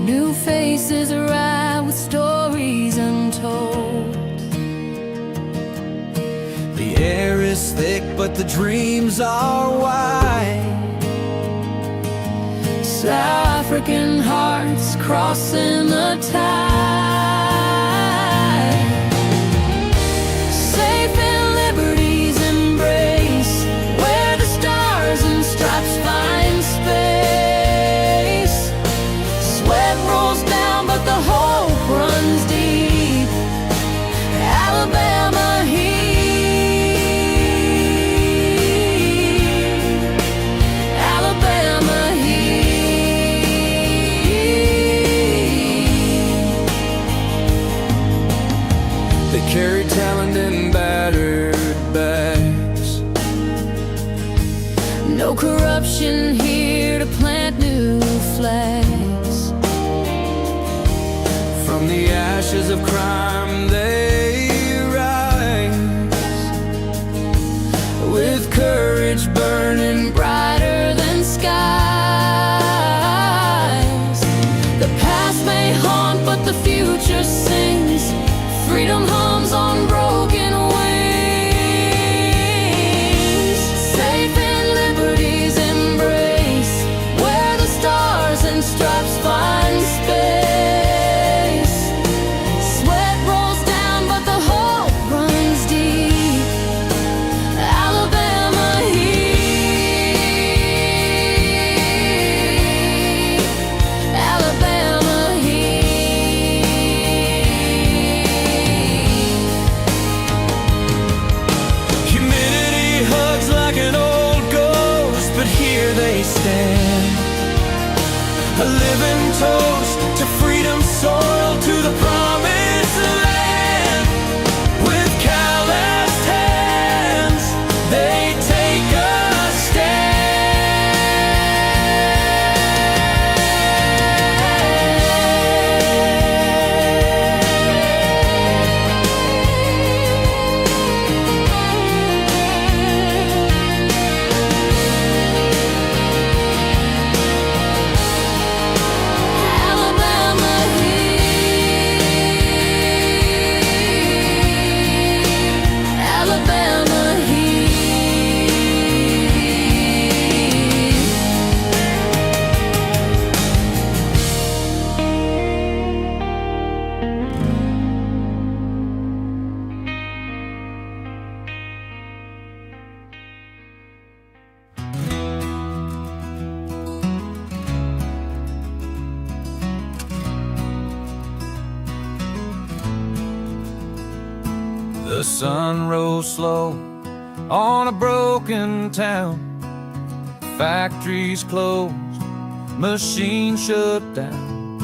New faces arrive with stories untold. The air is thick, but the dreams are wide. South African hearts crossing the tide. Safe in liberty's embrace, where the stars and stripes find space. Sweat rolls down, but the hope runs deep. Alabama heat. Alabama heat. They carry talent in battered bags. No corruption here to plant new flags. From the ashes of crime they rise, with courage burning Brighter than skies. The past may haunt, but the future sings. Freedom hums on broken wings. Safe in liberty's embrace, where the stars and stripes find space. Sweat rolls down, but the hope runs deep. Alabama heat. Alabama heat. Humidity hugs like an old ghost, but here they stand, a living toast to freedom, soil, to the promised land. With calloused hands, they take a Alabama heat. Alabama The sun rose slow on a broken town. Factories closed, machines shut down.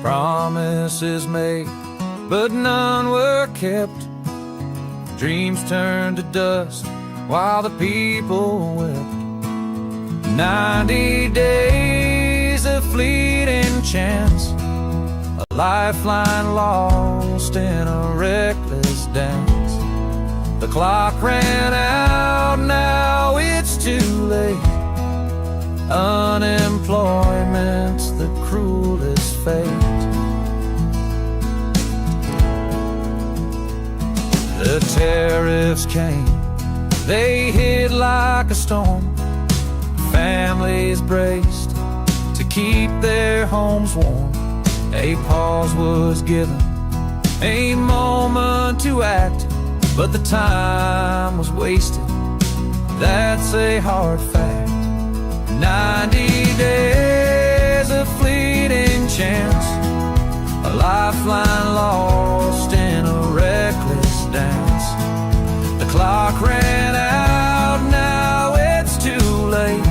Promises made, but none were kept. Dreams turned to dust while the people wept. 90 days of fleeting chance, a lifeline lost in a reckless dance. The clock ran out, now it's too late. Unemployment's the cruelest fate. The tariffs came, they hit like a storm. Families braced to keep their homes warm. A pause was given, a moment to act, but the time was wasted, that's a hard fact. 90 days of fleeting chance, a lifeline lost in a reckless dance. The clock ran out, now it's too late.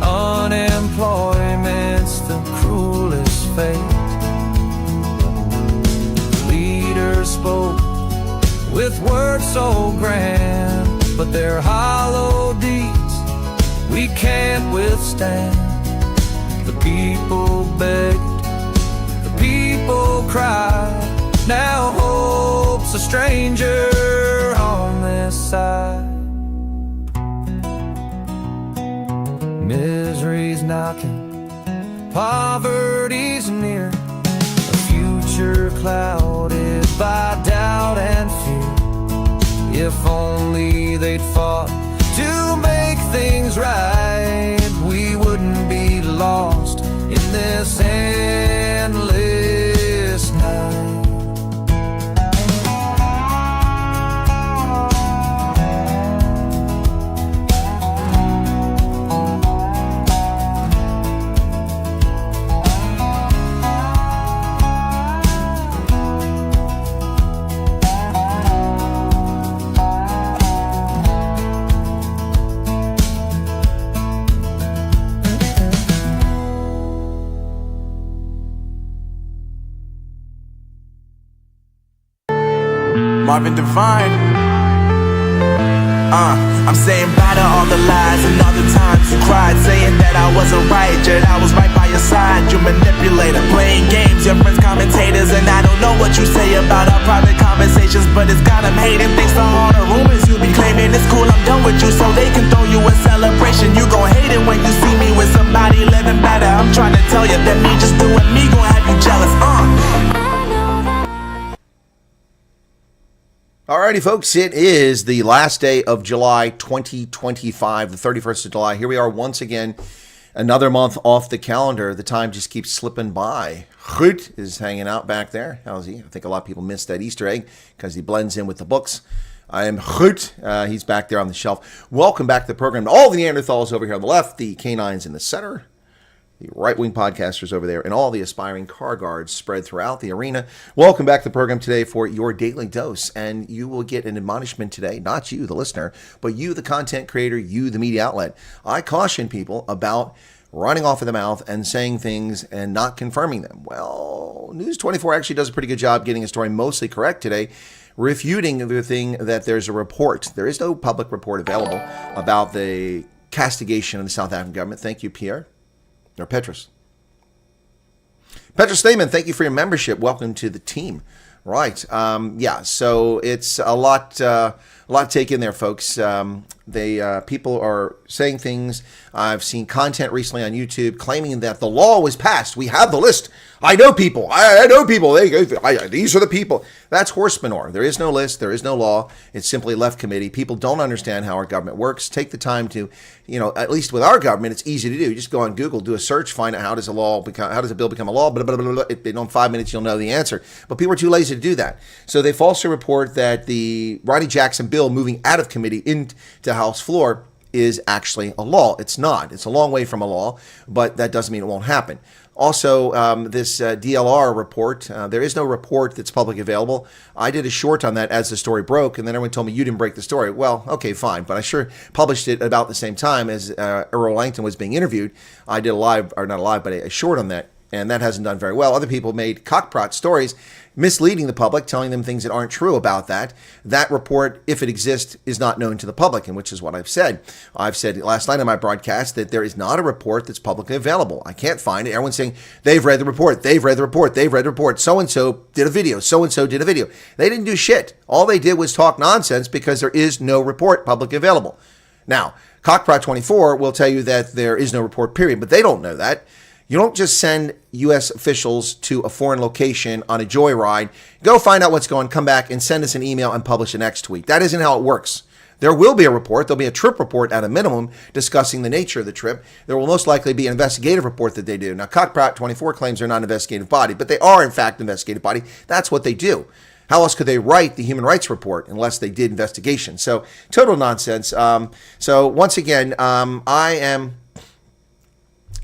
Unemployment's the cruelest fate. Leaders spoke with words so grand, but their hollow deeds we can't withstand. The people begged, the people cried. Now hope's a stranger on this side. Misery's knocking, poverty clouded by doubt and fear. If only they'd fought to make things right, we wouldn't be lost in this endless night. Marvin Divine. I'm saying bye to all the lies and all the times you cried, saying that I wasn't right, yet I was right by your side. You manipulator, playing games, your friends commentators, and I don't know what you say about our private conversations, but it's got them hating. Thanks to all the rumors you be claiming, it's cool, I'm done with you, so they can throw you a celebration. You gon' hate it when you see me with somebody living better. I'm trying to tell you that me just doing me gon' have you jealous. Alrighty, folks, it is the last day of July 2025, the 31st of July. Here we are once again, another month off the calendar. The time just keeps slipping by. Goed is hanging out back there. How's he? I think a lot of people missed that Easter egg because he blends in with the books. I am Goed. He's back there on the shelf. Welcome back to the program. All the Neanderthals over here on the left, the canines in the center, the right-wing podcasters over there, and all the aspiring car guards spread throughout the arena. Welcome back to the program today for your daily dose, and you will get an admonishment today, not you, the listener, but you, the content creator, you, the media outlet. I caution people about running off of the mouth and saying things and not confirming them. Well, News 24 actually does a pretty good job getting a story mostly correct today, refuting the thing that there's a report. There is no public report available about the castigation of the South African government. Thank you, Pierre. Or Petrus. Petrus Stamen, thank you for your membership. Welcome to the team. Right. Yeah, so it's a lot to take in there, folks. People are saying things. I've seen content recently on YouTube claiming that the law was passed. We have the list. I know people. I know people. These are the people. That's horse manure. There is no list. There is no law. It's simply left committee. People don't understand how our government works. Take the time to, at least with our government, it's easy to do. You just go on Google, do a search, find out how does a bill become a law. Blah, blah, blah, blah. In 5 minutes, you'll know the answer. But people are too lazy to do that. So they falsely report that the Ronnie Jackson bill moving out of committee into House floor is actually a law. It's not. It's a long way from a law, but that doesn't mean it won't happen. Also, this DLR report, there is no report that's publicly available. I did a short on that as the story broke, and then everyone told me you didn't break the story. Well, okay, fine, but I sure published it about the same time as Earl Langton was being interviewed. I did a short on that, and that hasn't done very well. Other people made cockprot stories misleading the public, telling them things that aren't true about that. That report, if it exists, is not known to the public, and which is what I've said. I've said last night on my broadcast that there is not a report that's publicly available. I can't find it. Everyone's saying, they've read the report, they've read the report, they've read the report. So-and-so did a video, so-and-so did a video. They didn't do shit. All they did was talk nonsense because there is no report publicly available. Now, Cockprot24 will tell you that there is no report, period, but they don't know that. You don't just send U.S. officials to a foreign location on a joyride, go find out what's going, come back and send us an email and publish the next tweet. That isn't how it works. There will be a report. There'll be a trip report at a minimum discussing the nature of the trip. There will most likely be an investigative report that they do. Now, Cockprot24 claims they're not an investigative body, but they are, in fact, an investigative body. That's what they do. How else could they write the human rights report unless they did investigation? So, total nonsense. So, once again, I am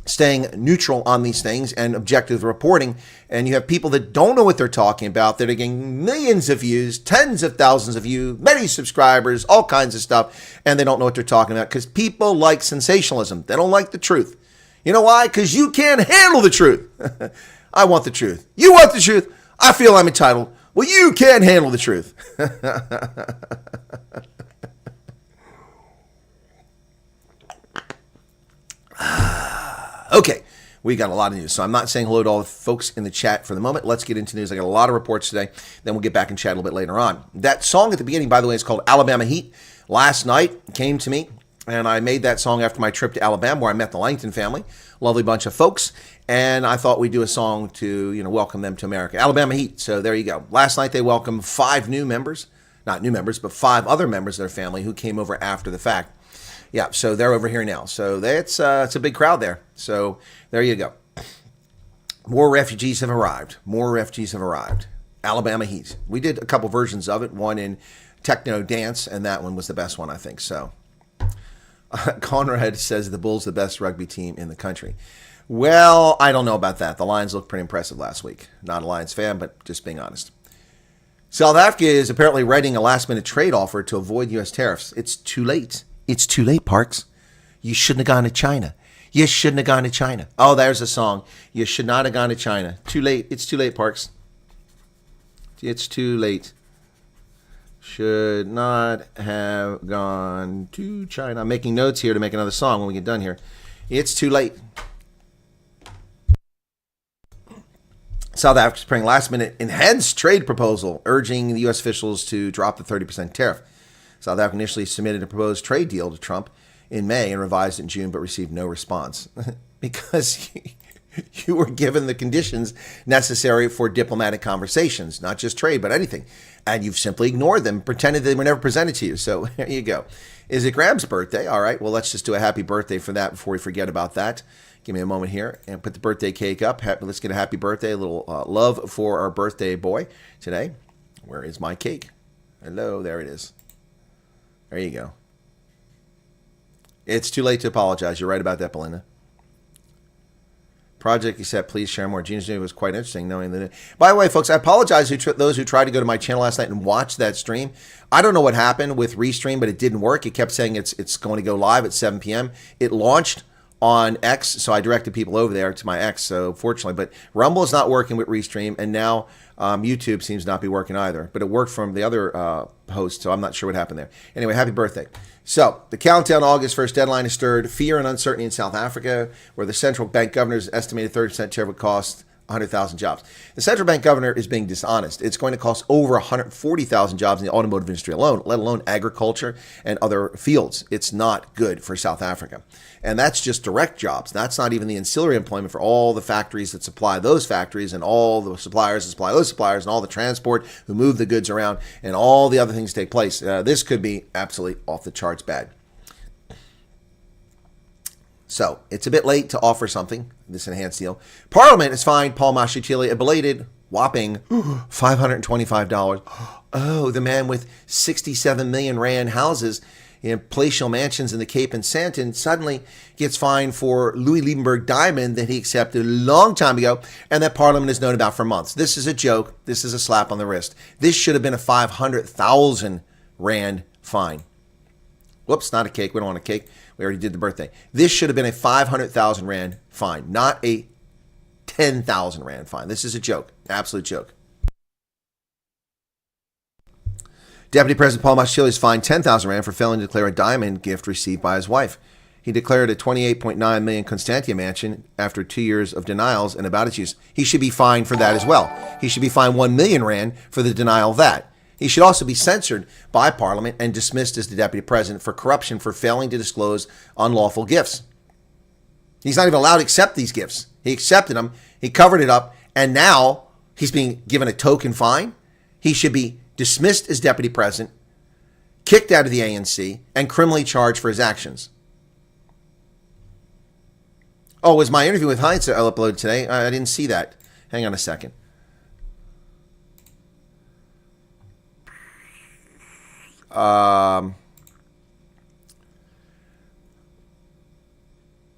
staying neutral on these things and objective reporting, and you have people that don't know what they're talking about that are getting millions of views, tens of thousands of views, many subscribers, all kinds of stuff, and they don't know what they're talking about because people like sensationalism. They don't like the truth. You know why? Because you can't handle the truth. I want the truth. You want the truth. I feel I'm entitled. Well, you can't handle the truth. Okay, we got a lot of news, so I'm not saying hello to all the folks in the chat for the moment. Let's get into news. I got a lot of reports today. Then we'll get back and chat a little bit later on. That song at the beginning, by the way, is called Alabama Heat. Last night came to me. And I made that song after my trip to Alabama, where I met the Langton family, lovely bunch of folks. And I thought we'd do a song to, welcome them to America. Alabama Heat. So there you go. Last night they welcomed 5 new members, not new members, but 5 other members of their family who came over after the fact. Yeah, so they're over here now. So it's a big crowd there. So there you go. More refugees have arrived. More refugees have arrived. Alabama Heat. We did a couple versions of it. One in techno dance, and that one was the best one, I think. So Conrad says the Bulls the best rugby team in the country. Well, I don't know about that. The Lions looked pretty impressive last week. Not a Lions fan, but just being honest. South Africa is apparently writing a last-minute trade offer to avoid U.S. tariffs. It's too late. It's too late, Parks. You shouldn't have gone to China. You shouldn't have gone to China. Oh, there's a song. You should not have gone to China. Too late. It's too late, Parks. It's too late. Should not have gone to China. I'm making notes here to make another song when we get done here. It's too late. South Africa's preparing last-minute enhanced trade proposal, urging the U.S. officials to drop the 30% tariff. South Africa initially submitted a proposed trade deal to Trump in May and revised it in June, but received no response because you were given the conditions necessary for diplomatic conversations, not just trade, but anything. And you've simply ignored them, pretended they were never presented to you. So there you go. Is it Graham's birthday? All right, well, let's just do a happy birthday for that before we forget about that. Give me a moment here and put the birthday cake up. Let's get a happy birthday, a little love for our birthday boy today. Where is my cake? Hello, there it is. There you go. It's too late to apologize. You're right about that, Belinda. Project Except, please share more. Gina's doing was quite interesting knowing that. By the way, folks, I apologize to those who tried to go to my channel last night and watch that stream. I don't know what happened with Restream, but it didn't work. It kept saying it's going to go live at 7 p.m. It launched on X, so I directed people over there to my X, so fortunately. But Rumble is not working with Restream, and now YouTube seems not be working either. But it worked from the other host, so I'm not sure what happened there. Anyway, happy birthday. So the countdown to August 1st deadline has stirred fear and uncertainty in South Africa, where the central bank governor's estimated 30% tariff would cost 100,000 jobs. The central bank governor is being dishonest. It's going to cost over 140,000 jobs in the automotive industry alone, let alone agriculture and other fields. It's not good for South Africa. And that's just direct jobs. That's not even the ancillary employment for all the factories that supply those factories and all the suppliers that supply those suppliers and all the transport who move the goods around and all the other things take place. This could be absolutely off the charts bad. So it's a bit late to offer something, this enhanced deal. Parliament has fined Paul Mashatile a belated whopping $525. Oh, the man with 67 million rand houses in palatial mansions in the Cape and Sandton suddenly gets fined for Louis Liebenberg diamond that he accepted a long time ago and that Parliament has known about for months. This is a joke. This is a slap on the wrist. This should have been a 500,000 rand fine. Whoops, not a cake. We don't want a cake. We already did the birthday. This should have been a 500,000 rand fine, not a 10,000 rand fine. This is a joke, absolute joke. Deputy President Paul Mashatile is fined 10,000 rand for failing to declare a diamond gift received by his wife. He declared a 28.9 million Constantia mansion after 2 years of denials and about its use. He should be fined for that as well. He should be fined 1 million rand for the denial of that. He should also be censored by Parliament and dismissed as the deputy president for corruption for failing to disclose unlawful gifts. He's not even allowed to accept these gifts. He accepted them, he covered it up, and now he's being given a token fine. He should be dismissed as deputy president, kicked out of the ANC, and criminally charged for his actions. Oh, was my interview with Heinz I uploaded today? I didn't see that. Hang on a second.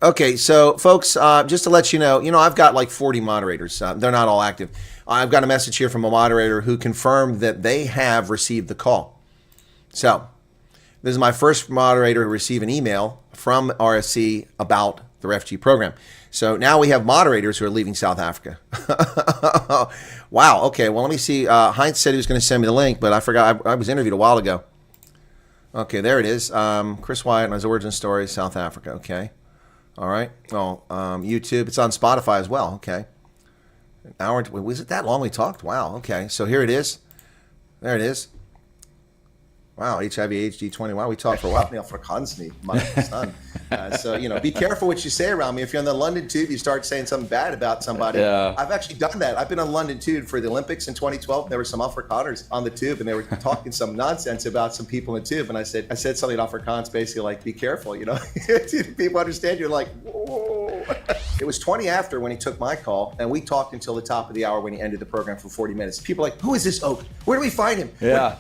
Okay, so folks, just to let you know, I've got like 40 moderators. They're not all active. I've got a message here from a moderator who confirmed that they have received the call. So this is my first moderator who received an email from RSC about the refugee program. So now we have moderators who are leaving South Africa. Wow. Okay. Well, let me see. Heinz said he was going to send me the link, but I forgot. I was interviewed a while ago. Okay, there it is. Chris Wyatt and his origin story, South Africa. Okay. All right. Well, YouTube. It's on Spotify as well. Okay. An hour. Was it that long we talked? Wow. Okay. So here it is. There it is. Wow, HIV/AIDS, G20. Wow, we talked for a while. Afrikaans niet, my son. So, be careful what you say around me. If you're on the London Tube, you start saying something bad about somebody. Yeah. I've actually done that. I've been on London Tube for the Olympics in 2012. There were some Afrikaners on the tube, and they were talking some nonsense about some people in the tube. And I said something in Afrikaans, basically like, be careful, People understand. You're like, whoa. It was 20 after when he took my call, and we talked until the top of the hour when he ended the program for 40 minutes. People are like, who is this oak? Where do we find him? Yeah.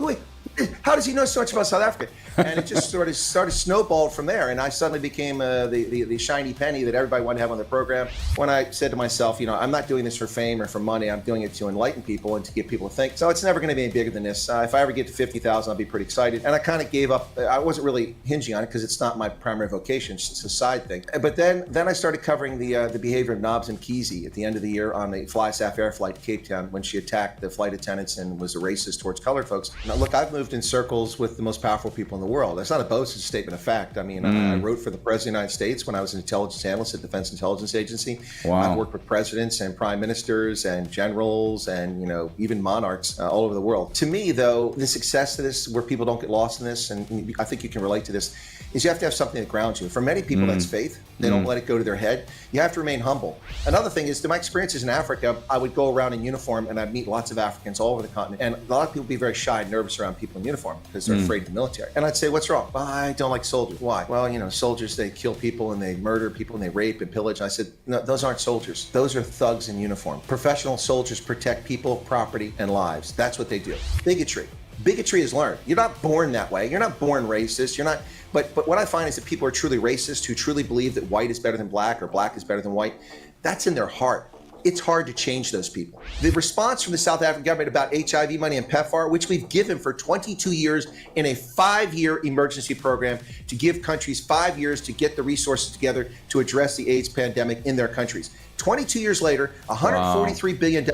How does he know so much about South Africa? And it just sort of started snowballed from there. And I suddenly became the shiny penny that everybody wanted to have on their program. When I said to myself, I'm not doing this for fame or for money. I'm doing it to enlighten people and to get people to think. So it's never going to be any bigger than this. If I ever get to 50,000, I'll be pretty excited. And I kind of gave up. I wasn't really hinging on it because it's not my primary vocation. It's a side thing. But then I started covering the behavior of Nobs and Kesey at the end of the year on the FlySAF air flight to Cape Town when she attacked the flight attendants and was a racist towards colored folks. Now, look, I've moved in circles with the most powerful people in the world. That's not a boast, it's a statement of fact. I mean, I wrote for the President of the United States when I was an intelligence analyst at Defense Intelligence Agency. Wow. I've worked with presidents and prime ministers and generals and, even monarchs all over the world. To me, though, the success of this, where people don't get lost in this, and I think you can relate to this, is you have to have something that grounds you. For many people, that's faith. They don't let it go to their head. You have to remain humble. Another thing is, to my experiences in Africa, I would go around in uniform and I'd meet lots of Africans all over the continent. And a lot of people be very shy and nervous around people in uniform because they're afraid of the military. And I'd say, what's wrong? Well, I don't like soldiers. Why? Well, soldiers, they kill people and they murder people and they rape and pillage. And I said, no, those aren't soldiers. Those are thugs in uniform. Professional soldiers protect people, property, and lives. That's what they do. Bigotry. Bigotry is learned. You're not born that way. You're not born racist. You're not. But what I find is that people are truly racist, who truly believe that white is better than black or black is better than white. That's in their heart. It's hard to change those people. The response from the South African government about HIV money and PEPFAR, which we've given for 22 years in a 5-year emergency program to give countries 5 years to get the resources together to address the AIDS pandemic in their countries. 22 years later, $143 billion,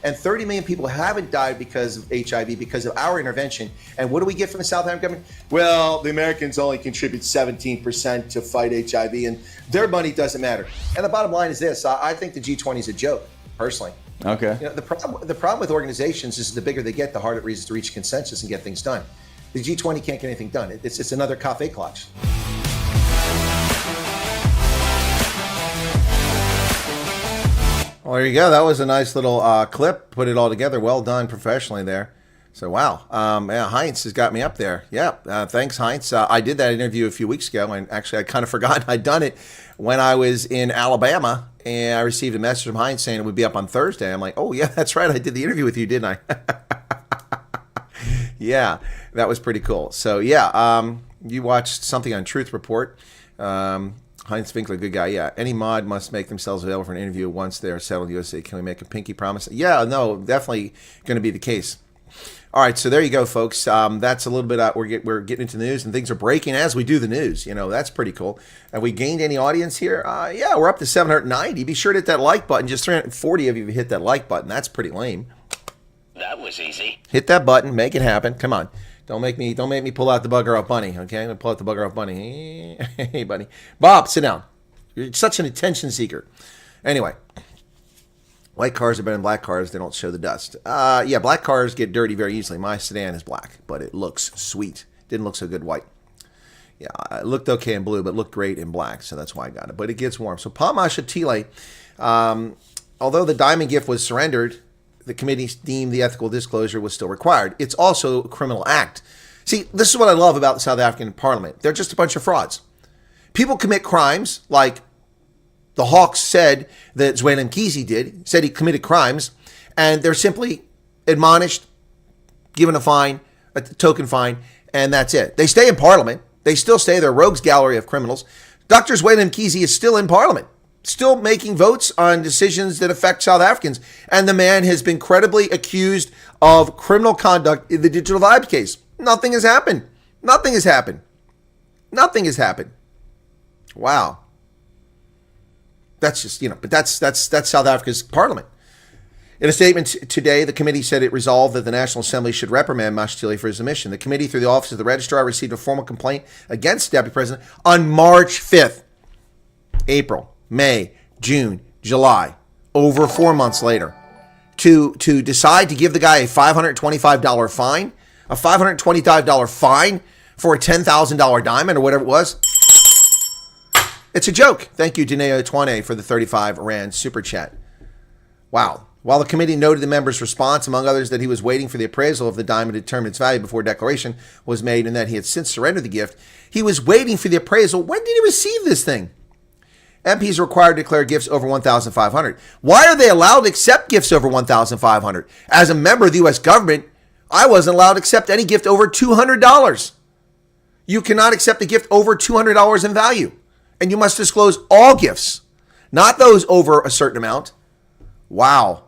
and 30 million people haven't died because of HIV, because of our intervention. And what do we get from the South African government? Well, the Americans only contribute 17% to fight HIV, and their money doesn't matter. And the bottom line is this. I think the G20 is a joke, personally. Okay. The problem with organizations is the bigger they get, the harder it is to reach consensus and get things done. The G20 can't get anything done. It's another Kaffeeklatsch. Well, there you go. That was a nice little clip. Put it all together. Well done professionally there. So, wow. Heinz has got me up there. Yeah. Thanks, Heinz. I did that interview a few weeks ago, and actually I kind of forgot I'd done it when I was in Alabama, and I received a message from Heinz saying it would be up on Thursday. I'm like, oh, yeah, that's right. I did the interview with you, didn't I? Yeah, that was pretty cool. So, yeah, you watched something on Truth Report. Heinz Finkler, good guy. Yeah. Any mod must make themselves available for an interview once they're settled in the USA. Can we make a pinky promise? Yeah, no, definitely going to be the case. All right, so there you go, folks. That's a little bit out. We're getting into the news, and things are breaking as we do the news. That's pretty cool. Have we gained any audience here? Yeah, we're up to 790. Be sure to hit that like button. Just 340 of you hit that like button. That's pretty lame. That was easy. Hit that button. Make it happen. Come on. Don't make me pull out the bugger off bunny, okay? I'm going to pull out the bugger off bunny. Hey, buddy. Bob, sit down. You're such an attention seeker. Anyway, white cars are better than black cars. They don't show the dust. Yeah, black cars get dirty very easily. My sedan is black, but it looks sweet. Didn't look so good white. Yeah, it looked okay in blue, but looked great in black, so that's why I got it. But it gets warm. So Pamashatile, although the diamond gift was surrendered, the committee deemed the ethical disclosure was still required. It's also a criminal act. See, this is what I love about the South African Parliament. They're just a bunch of frauds. People commit crimes, like the Hawks said that Zwelin Kesey did, said he committed crimes, and they're simply admonished, given a fine, a token fine, and that's it. They stay in Parliament. They still stay their rogues gallery of criminals. Dr. Zwelin Kesey is still in Parliament, still making votes on decisions that affect South Africans. And the man has been credibly accused of criminal conduct in the Digital Vibes case. Nothing has happened. Nothing has happened. Nothing has happened. Wow. That's just, but that's South Africa's parliament. In a statement today, the committee said it resolved that the National Assembly should reprimand Mashatile for his omission. The committee, through the Office of the Registrar, received a formal complaint against the Deputy President on March 5th. April, May, June, July, over 4 months later, to decide to give the guy a $525 fine. A $525 fine for a $10,000 diamond or whatever it was. It's a joke. Thank you, Dineo Twane, for the 35 Rand super chat. Wow. While the committee noted the member's response, among others, that he was waiting for the appraisal of the diamond to determine its value before declaration was made and that he had since surrendered the gift, he was waiting for the appraisal. When did he receive this thing? MPs are required to declare gifts over $1,500. Why are they allowed to accept gifts over $1,500? As a member of the U.S. government, I wasn't allowed to accept any gift over $200. You cannot accept a gift over $200 in value. And you must disclose all gifts, not those over a certain amount. Wow.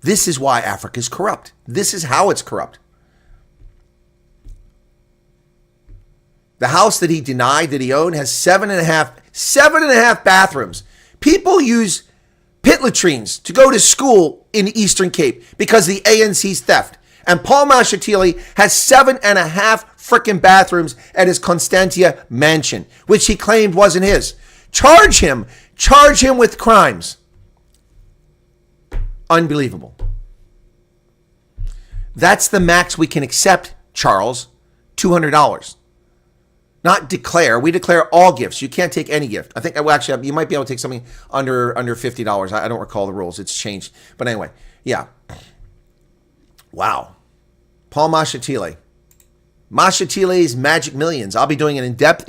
This is why Africa is corrupt. This is how it's corrupt. The house that he denied that he owned has seven and a half bathrooms. People use pit latrines to go to school in the Eastern Cape because of the ANC's theft. And Paul Mashatile has 7.5 freaking bathrooms at his Constantia mansion, which he claimed wasn't his. Charge him with crimes. Unbelievable. That's the max we can accept, Charles, $200. Not declare. We declare all gifts. You can't take any gift. I think, well, actually, you might be able to take something under $50. I don't recall the rules. It's changed. But anyway, yeah. Wow. Paul Mashatile. Mashatile's Magic Millions. I'll be doing an in-depth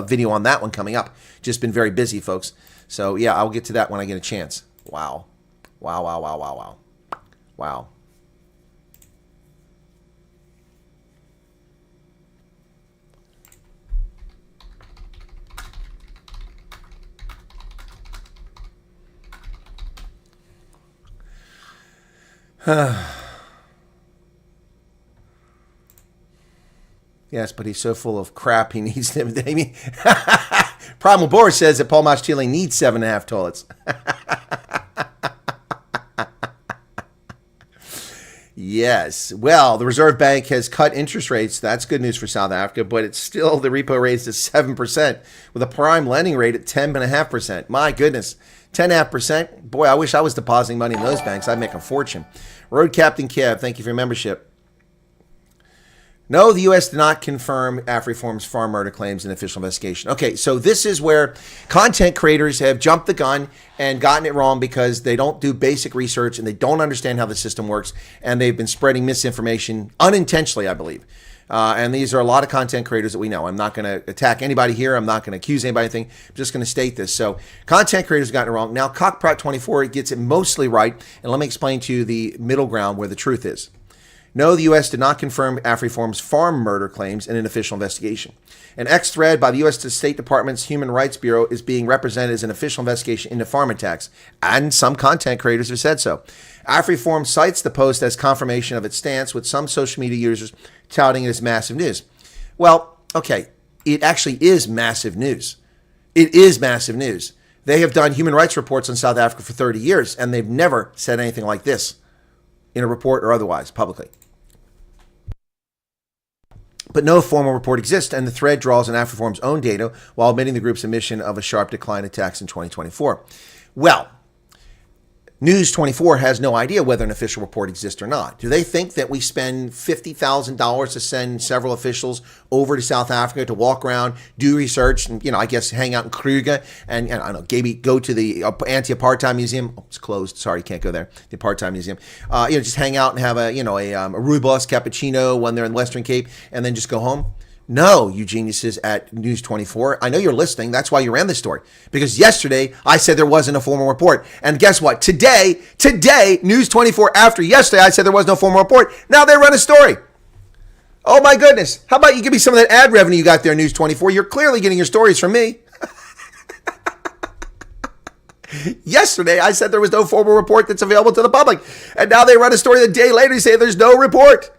video on that one coming up. Just been very busy, folks. So, yeah, I'll get to that when I get a chance. Wow. Wow, wow, wow, wow, wow. Wow. Yes, but he's so full of crap, he needs them. I mean, Problem Boris says that Paul Mashatile needs 7.5 toilets. Yes. Well, the Reserve Bank has cut interest rates. That's good news for South Africa, but it's still the repo rate is 7% with a prime lending rate at 10.5%. My goodness. 10.5%. Boy, I wish I was depositing money in those banks. I'd make a fortune. Road Captain Kev, thank you for your membership. No, the U.S. did not confirm AfriForm's farm murder claims in official investigation. Okay, so this is where content creators have jumped the gun and gotten it wrong because they don't do basic research and they don't understand how the system works, and they've been spreading misinformation unintentionally, I believe. And these are a lot of content creators that we know. I'm not going to attack anybody here. I'm not going to accuse anybody of anything. I'm just going to state this. So content creators have gotten it wrong. Now, Cockprat24 gets it mostly right, and let me explain to you the middle ground where the truth is. No, the U.S. did not confirm AfriForm's farm murder claims in an official investigation. An X-thread by the U.S. State Department's Human Rights Bureau is being represented as an official investigation into farm attacks, and some content creators have said so. AfriForm cites the post as confirmation of its stance, with some social media users touting it as massive news. Well, okay, it actually is massive news. It is massive news. They have done human rights reports on South Africa for 30 years, and they've never said anything like this in a report or otherwise publicly. But no formal report exists, and the thread draws on AfriForm's own data while admitting the group's admission of a sharp decline in attacks in 2024. Well, News 24 has no idea whether an official report exists or not. Do they think that we spend $50,000 to send several officials over to South Africa to walk around, do research, and, I guess hang out in Kruger and I don't know, maybe go to the anti-apartheid museum? Oh, it's closed. Sorry, can't go there. The apartheid museum. Just hang out and have a rooibos cappuccino when they're in the Western Cape and then just go home? No, you geniuses at News 24. I know you're listening. That's why you ran this story. Because yesterday, I said there wasn't a formal report. And guess what? Today, News 24, after yesterday, I said there was no formal report. Now they run a story. Oh, my goodness. How about you give me some of that ad revenue you got there, News 24? You're clearly getting your stories from me. Yesterday, I said there was no formal report that's available to the public. And now they run a story the day later and say there's no report.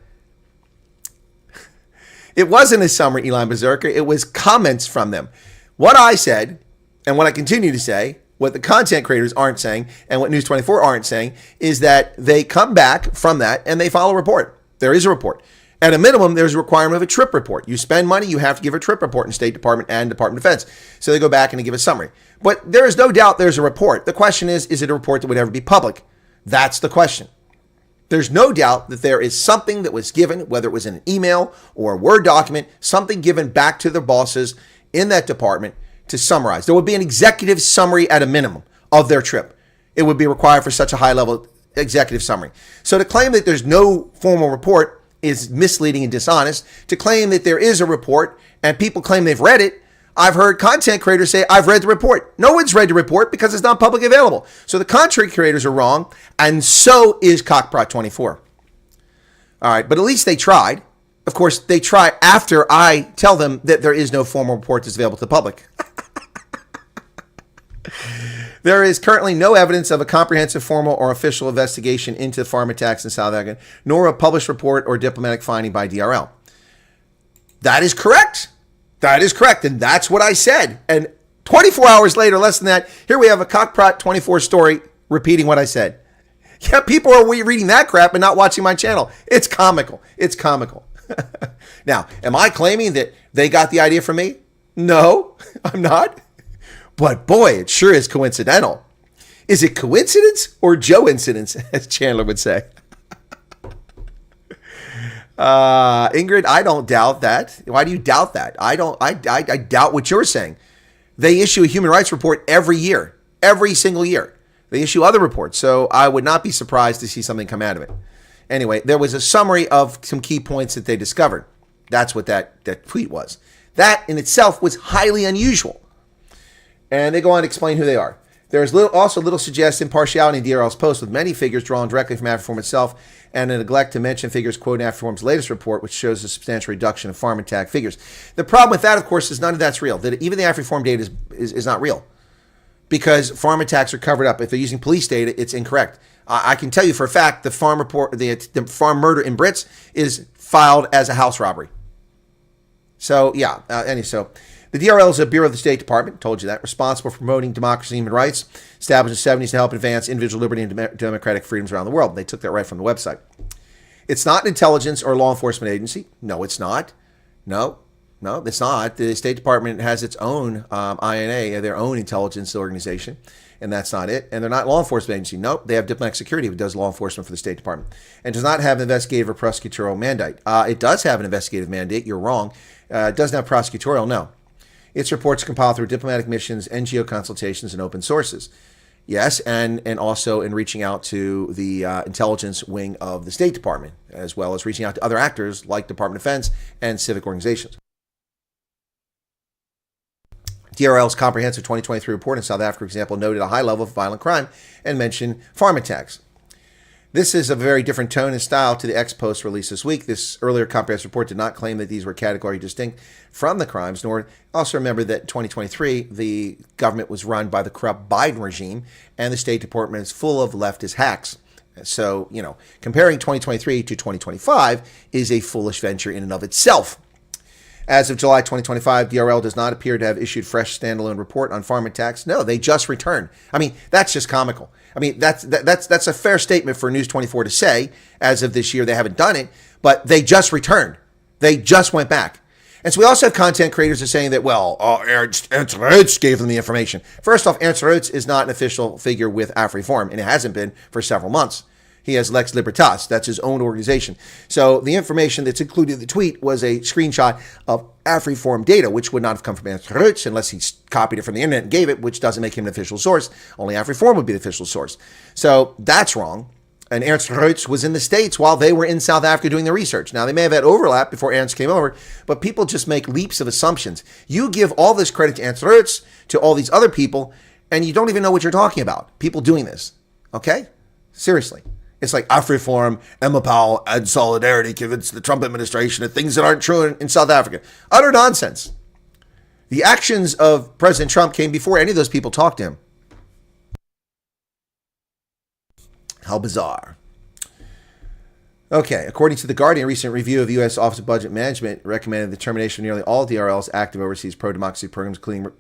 It wasn't a summary, Elon Berserker. It was comments from them. What I said, and what I continue to say, what the content creators aren't saying, and what News 24 aren't saying, is that they come back from that and they file a report. There is a report. At a minimum, there's a requirement of a trip report. You spend money, you have to give a trip report in State Department and Department of Defense. So they go back and they give a summary. But there is no doubt there's a report. The question is it a report that would ever be public? That's the question. There's no doubt that there is something that was given, whether it was in an email or a Word document, something given back to their bosses in that department to summarize. There would be an executive summary at a minimum of their trip. It would be required for such a high-level executive summary. So to claim that there's no formal report is misleading and dishonest. To claim that there is a report and people claim they've read it, I've heard content creators say, I've read the report. No one's read the report because it's not publicly available. So the content creators are wrong, and so is Cockprot24. All right, but at least they tried. Of course, they try after I tell them that there is no formal report that's available to the public. There is currently no evidence of a comprehensive formal or official investigation into farm attacks in South Africa, nor a published report or diplomatic finding by DRL. That is correct. That is correct. And that's what I said. And 24 hours later, less than that, here we have a Cockprot24 story repeating what I said. Yeah, people are reading that crap and not watching my channel. It's comical. It's comical. Now, am I claiming that they got the idea from me? No, I'm not. But boy, it sure is coincidental. Is it coincidence or Joe incidence, as Chandler would say? Ingrid, I don't doubt that. Why do you doubt that? I doubt what you're saying. They issue a human rights report every year, every single year. They issue other reports, so I would not be surprised to see something come out of it. Anyway, there was a summary of some key points that they discovered. That's what that tweet was. That in itself was highly unusual. And they go on to explain who they are. There is also little suggested impartiality in DRL's post, with many figures drawn directly from Afriform itself, and a neglect to mention figures quoted in Afriform's latest report, which shows a substantial reduction of farm attack figures. The problem with that, of course, is none of that's real. That even the Afriform data is not real, because farm attacks are covered up. If they're using police data, it's incorrect. I can tell you for a fact the farm report, the farm murder in Brits is filed as a house robbery. So yeah, so. The DRL is a bureau of the State Department, told you that, responsible for promoting democracy and human rights, established in the 70s to help advance individual liberty and democratic freedoms around the world. They took that right from the website. It's not an intelligence or law enforcement agency. No, it's not. No, it's not. The State Department has its own INA, their own intelligence organization, and that's not it. And they're not a law enforcement agency. Nope, they have diplomatic security, who does law enforcement for the State Department, and does not have an investigative or prosecutorial mandate. It does have an investigative mandate. You're wrong. It doesn't have prosecutorial, no. Its reports are compiled through diplomatic missions, NGO consultations, and open sources. Yes, and also in reaching out to the intelligence wing of the State Department, as well as reaching out to other actors like Department of Defense and civic organizations. DRL's comprehensive 2023 report in South Africa, for example, noted a high level of violent crime and mentioned farm attacks. This is a very different tone and style to the ex-post released this week. This earlier comprehensive report did not claim that these were categorically distinct from the crimes, nor also remember that in 2023, the government was run by the corrupt Biden regime, and the State Department is full of leftist hacks. So, comparing 2023 to 2025 is a foolish venture in and of itself. As of July 2025, DRL does not appear to have issued fresh standalone report on farm attacks. No, they just returned. I mean, that's just comical. I mean, that's a fair statement for News 24 to say. As of this year, they haven't done it, but they just returned. They just went back. And so we also have content creators that are saying that, well, Ernst Roots gave them the information. First off, Ernst Roots is not an official figure with Afriform, and it hasn't been for several months. He has Lex Libertas. That's his own organization. So the information that's included in the tweet was a screenshot of Afriform data, which would not have come from Ernst Roots unless he copied it from the internet and gave it, which doesn't make him an official source. Only Afriform would be the official source. So that's wrong. And Ernst Roots was in the States while they were in South Africa doing their research. Now, they may have had overlap before Ernst came over, but people just make leaps of assumptions. You give all this credit to Ernst Roots, to all these other people, and you don't even know what you're talking about. People doing this. Okay? Seriously. It's like Afriform, Emma Powell, and Solidarity convinced the Trump administration of things that aren't true in South Africa. Utter nonsense. The actions of President Trump came before any of those people talked to him. How bizarre. Okay, according to The Guardian, a recent review of the U.S. Office of Budget Management recommended the termination of nearly all DRL's active overseas pro-democracy programs, including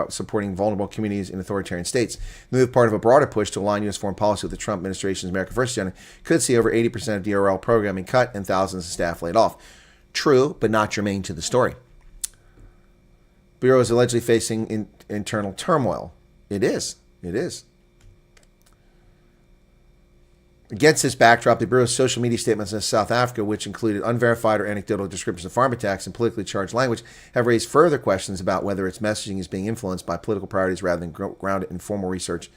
supporting vulnerable communities in authoritarian states. The move, part of a broader push to align U.S. foreign policy with the Trump administration's America First agenda, could see over 80% of DRL programming cut and thousands of staff laid off. True, but not germane to the story. Bureau is allegedly facing internal turmoil. It is. Against this backdrop, the Bureau's social media statements in South Africa, which included unverified or anecdotal descriptions of farm attacks and politically charged language, have raised further questions about whether its messaging is being influenced by political priorities rather than grounded in formal research.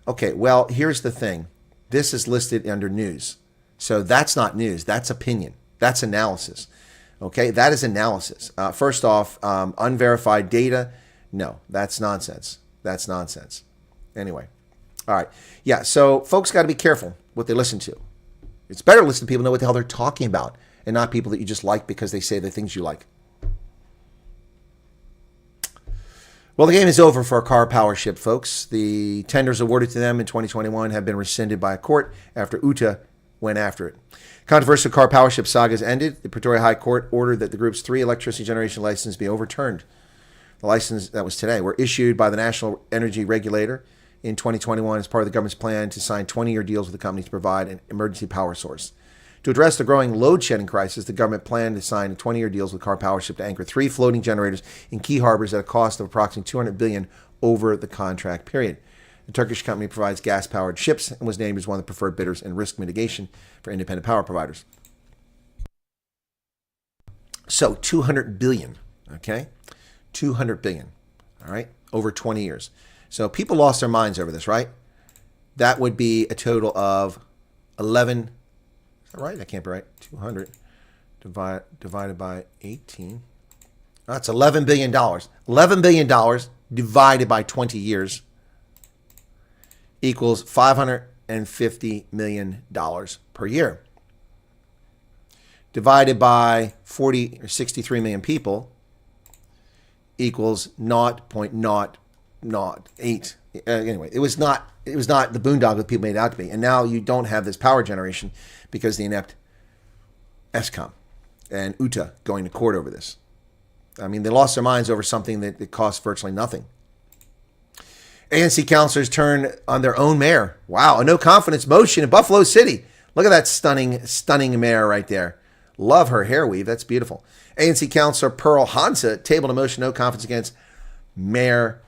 Okay, well, here's the thing. This is listed under news. So that's not news. That's opinion. That's analysis. Okay, that is analysis. First off, unverified data. No, that's nonsense. That's nonsense. Anyway. All right. Yeah, so folks got to be careful what they listen to. It's better to listen to people who know what the hell they're talking about and not people that you just like because they say the things you like. Well, the game is over for Karpowership, folks. The tenders awarded to them in 2021 have been rescinded by a court after UTA went after it. Controversial Karpowership saga has ended. The Pretoria High Court ordered that the group's 3 electricity generation licenses be overturned. The license, that was today, were issued by the National Energy Regulator in 2021 as part of the government's plan to sign 20-year deals with the company to provide an emergency power source. To address the growing load-shedding crisis, the government planned to sign 20-year deals with Karpowership to anchor 3 floating generators in key harbors at a cost of approximately $200 billion over the contract period. The Turkish company provides gas-powered ships and was named as one of the preferred bidders in risk mitigation for independent power providers. So $200 billion, okay? $200 billion, all right, over 20 years. So people lost their minds over this, right? That would be a total of 11. Is that right? That can't be right. 200 divided by 18. That's $11 billion. $11 billion divided by 20 years equals $550 million per year. Divided by 40 or 63 million people equals 0.008. Anyway, it was not the boondoggle that people made it out to be. And now you don't have this power generation because the inept Eskom and UTA going to court over this. I mean, they lost their minds over something that costs virtually nothing. ANC councilors turn on their own mayor. Wow, a no confidence motion in Buffalo City. Look at that stunning mayor right there. Love her hair weave. That's beautiful. ANC councilor Pearl Hansa tabled a motion no confidence against Mayor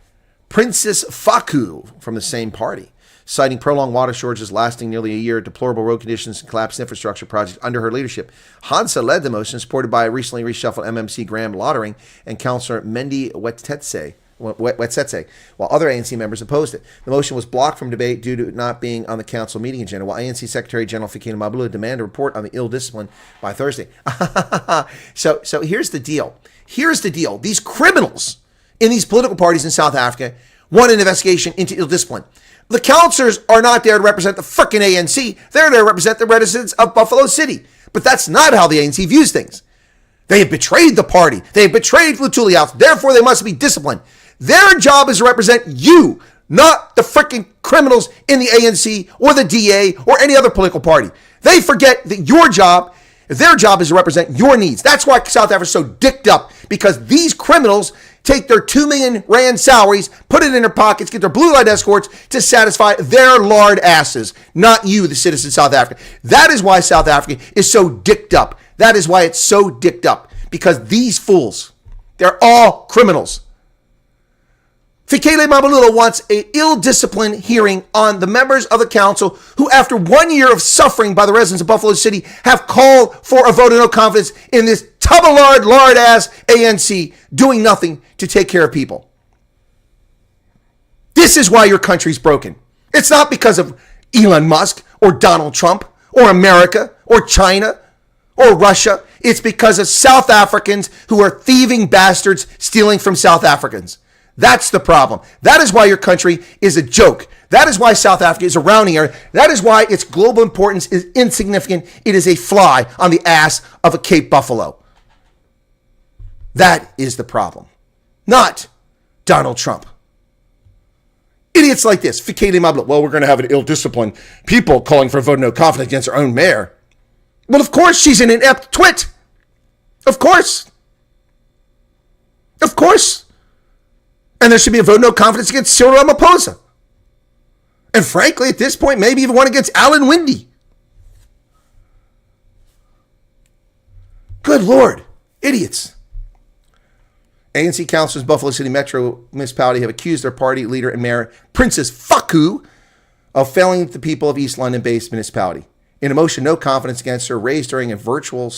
Princess Faku from the same party, citing prolonged water shortages lasting nearly a year, deplorable road conditions, and collapsed infrastructure projects under her leadership. Hansa led the motion, supported by recently reshuffled MMC Graham Lottering and councillor Mendi Wetsetse, while other ANC members opposed it. The motion was blocked from debate due to it not being on the council meeting agenda, while ANC Secretary General Fikile Mbalula demanded a report on the ill discipline by Thursday. So here's the deal. Here's the deal. These criminals in these political parties in South Africa want an investigation into ill discipline. The councillors are not there to represent the frickin' ANC. They're there to represent the residents of Buffalo City. But that's not how the ANC views things. They have betrayed the party. They have betrayed Lutuli House. Therefore, they must be disciplined. Their job is to represent you, not the frickin' criminals in the ANC or the DA or any other political party. They forget that their job is to represent your needs. That's why South Africa is so dicked up, because these criminals take their 2 million rand salaries, put it in their pockets, get their blue light escorts to satisfy their lard asses, not you, the citizen of South Africa. That is why South Africa is so dicked up. That is why it's so dicked up, because these fools, they're all criminals. Fikile Mbalula wants an ill-disciplined hearing on the members of the council who, after 1 year of suffering by the residents of Buffalo City, have called for a vote of no confidence in this tub of lard-ass ANC doing nothing to take care of people. This is why your country's broken. It's not because of Elon Musk or Donald Trump or America or China or Russia. It's because of South Africans who are thieving bastards stealing from South Africans. That's the problem. That is why your country is a joke. That is why South Africa is a rounding error. That is why its global importance is insignificant. It is a fly on the ass of a Cape Buffalo. That is the problem. Not Donald Trump. Idiots like this, Fikile Mbalula, well, we're going to have an ill-disciplined people calling for a vote of no confidence against their own mayor. Well, of course she's an inept twit. Of course. Of course. And there should be a vote of no confidence against Cyril Ramaphosa. And frankly, at this point, maybe even one against Alan Winde. Good Lord. Idiots. ANC councilors Buffalo City Metro Municipality have accused their party leader and mayor, Princess Faku, of failing the people of East London-based municipality. In a motion, no confidence against her raised during a virtual.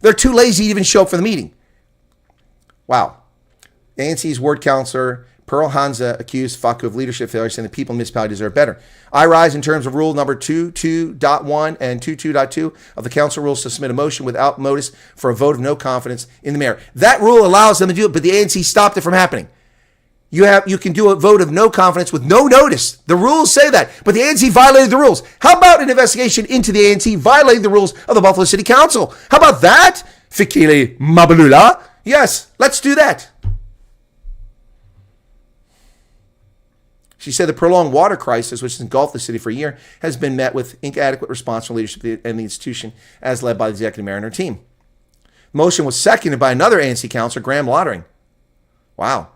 They're too lazy to even show up for the meeting. Wow. ANC's ward councillor Pearl Hansa accused Faku of leadership failure, saying the people in the municipality deserve better. I rise in terms of rule number 22.1 and 22.2 of the council rules to submit a motion without notice for a vote of no confidence in the mayor. That rule allows them to do it, but the ANC stopped it from happening. You can do a vote of no confidence with no notice. The rules say that, but the ANC violated the rules. How about an investigation into the ANC violating the rules of the Buffalo City Council? How about that, Fikile Mabalula? Yes, let's do that. She said the prolonged water crisis, which has engulfed the city for a year, has been met with inadequate response from leadership and the institution as led by the executive mayor and her team. The motion was seconded by another ANC councillor, Graham Lottering. Wow.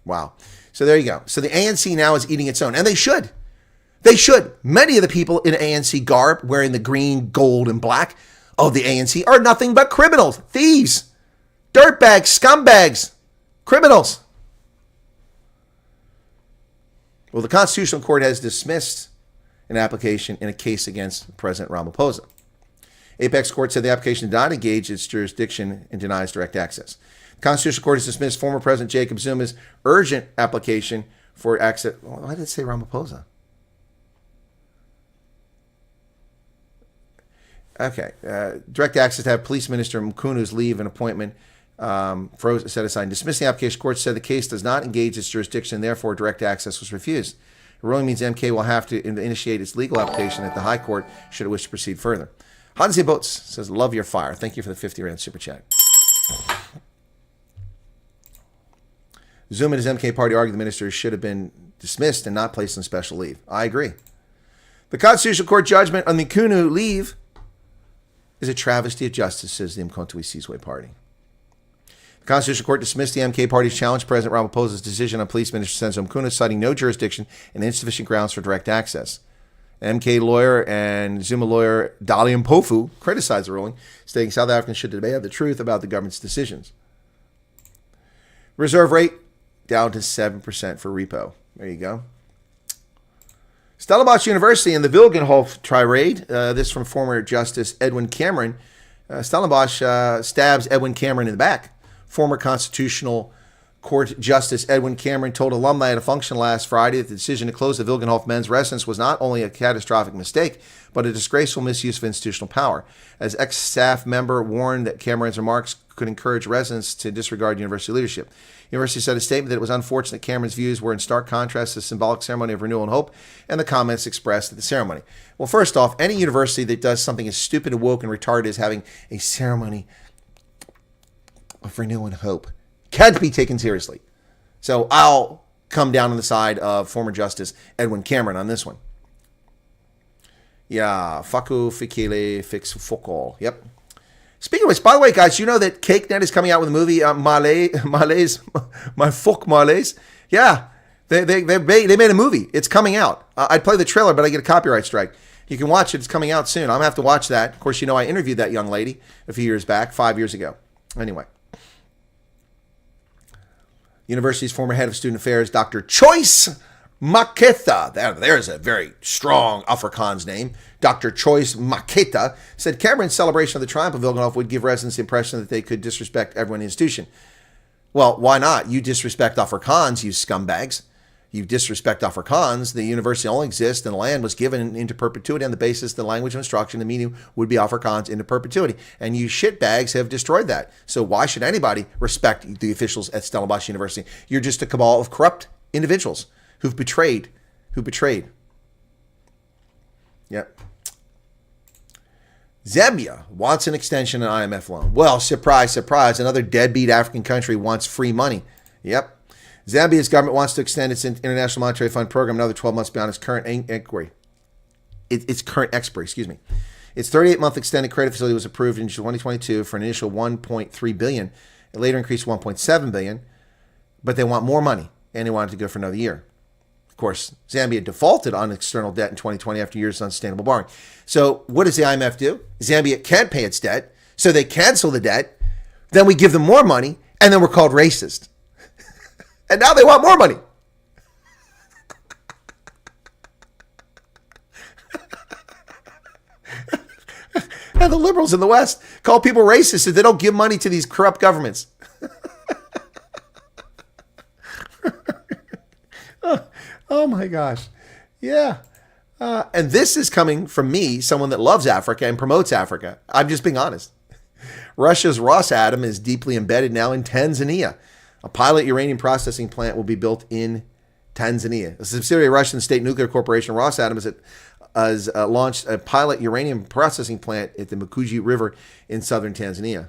Wow. So there you go. So the ANC now is eating its own. And they should. They should. Many of the people in ANC garb, wearing the green, gold, and black of the ANC, are nothing but criminals, thieves, dirtbags, scumbags, criminals. Well, the Constitutional Court has dismissed an application in a case against President Ramaphosa. Apex Court said the application did not engage its jurisdiction and denies direct access. The Constitutional Court has dismissed former President Jacob Zuma's urgent application for access. Why did it say Ramaphosa? Okay. Direct access to have Police Minister Mkunu's leave and appointment set aside. Dismissing the application, court said the case does not engage its jurisdiction, and therefore direct access was refused. It really means MK will have to initiate its legal application at the High Court should it wish to proceed further. Hansi Boats says, love your fire. Thank you for the 50 Rand super chat. Zuma and his MK party argue the minister should have been dismissed and not placed on special leave. I agree. The Constitutional Court judgment on Mkunu leave is a travesty of justice, says the Mkontwe Sizwe party. The Constitutional Court dismissed the MK party's challenge to President Ramaphosa's decision on Police Minister Senzo Mkunu, citing no jurisdiction and insufficient grounds for direct access. MK lawyer and Zuma lawyer Dalian Pofu criticized the ruling, stating South Africans should demand the truth about the government's decisions. Reserve rate down to 7% for repo. There you go. Stellenbosch University and the Wilgenhof tirade. This from former Justice Edwin Cameron. Stellenbosch stabs Edwin Cameron in the back. Former Constitutional Court Justice Edwin Cameron told alumni at a function last Friday that the decision to close the Wilgenhof men's residence was not only a catastrophic mistake, but a disgraceful misuse of institutional power. As ex-staff member warned that Cameron's remarks could encourage residents to disregard university leadership. University said a statement that it was unfortunate Cameron's views were in stark contrast to the symbolic ceremony of renewal and hope and the comments expressed at the ceremony. Well, first off, any university that does something as stupid and woke and retarded as having a ceremony of renewal and hope can't be taken seriously. So I'll come down on the side of former Justice Edwin Cameron on this one. Yeah, Faku Fikile Fix Fokol. Yep. Speaking of which, by the way, guys, you know that CakeNet is coming out with a movie, Malays, My Folk Malays? Yeah, they made a movie. It's coming out. I'd play the trailer, but I get a copyright strike. You can watch it. It's coming out soon. I'm going to have to watch that. Of course, you know I interviewed that young lady a few years back, 5 years ago. Anyway. University's former head of student affairs, Dr. Choice Maketa, there's a very strong Afrikaans name, Dr. Choice Maketa, said Cameron's celebration of the triumph of Wilgenhof would give residents the impression that they could disrespect everyone in the institution. Well, why not? You disrespect Afrikaans, you scumbags. You disrespect Afrikaans. The university only exists and the land was given into perpetuity on the basis of the language of instruction. The meaning would be Afrikaans into perpetuity. And you shitbags have destroyed that. So why should anybody respect the officials at Stellenbosch University? You're just a cabal of corrupt individuals who betrayed. Yep. Zambia wants an extension of an IMF loan. Well, surprise, surprise. Another deadbeat African country wants free money. Yep. Zambia's government wants to extend its International Monetary Fund program another 12 months beyond its current expiry. Its 38-month extended credit facility was approved in 2022 for an initial $1.3 billion. It later increased to $1.7 billion, but they want more money, and they want it to go for another year. Of course, Zambia defaulted on external debt in 2020 after years of unsustainable borrowing. So what does the IMF do? Zambia can't pay its debt, so they cancel the debt, Then we give them more money, and then we're called racist. And now they want more money. And the liberals in the West call people racist if they don't give money to these corrupt governments. Oh my gosh. Yeah. And this is coming from me, someone that loves Africa and promotes Africa. I'm just being honest. Russia's Rosatom is deeply embedded now in Tanzania. A pilot uranium processing plant will be built in Tanzania. A subsidiary of Russian state nuclear corporation Rosatom has launched a pilot uranium processing plant at the Mkuji River in southern Tanzania.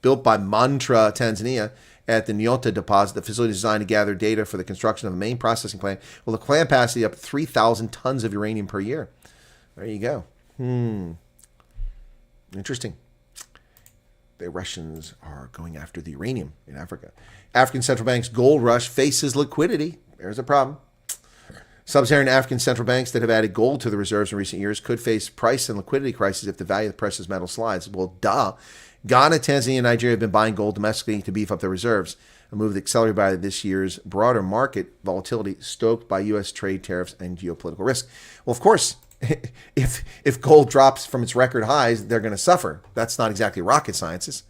Built by Mantra Tanzania at the Nyota deposit, the facility is designed to gather data for the construction of a main processing plant with a plant capacity up to 3,000 tons of uranium per year. There you go. Interesting. The Russians are going after the uranium in Africa. African central bank's gold rush faces liquidity. There's a problem. Sub-Saharan African central banks that have added gold to the reserves in recent years could face price and liquidity crises if the value of the precious metal slides. Well, duh. Ghana, Tanzania, and Nigeria have been buying gold domestically to beef up their reserves, a move accelerated by this year's broader market volatility stoked by U.S. trade tariffs and geopolitical risk. Well, of course, if gold drops from its record highs, they're going to suffer. That's not exactly rocket science.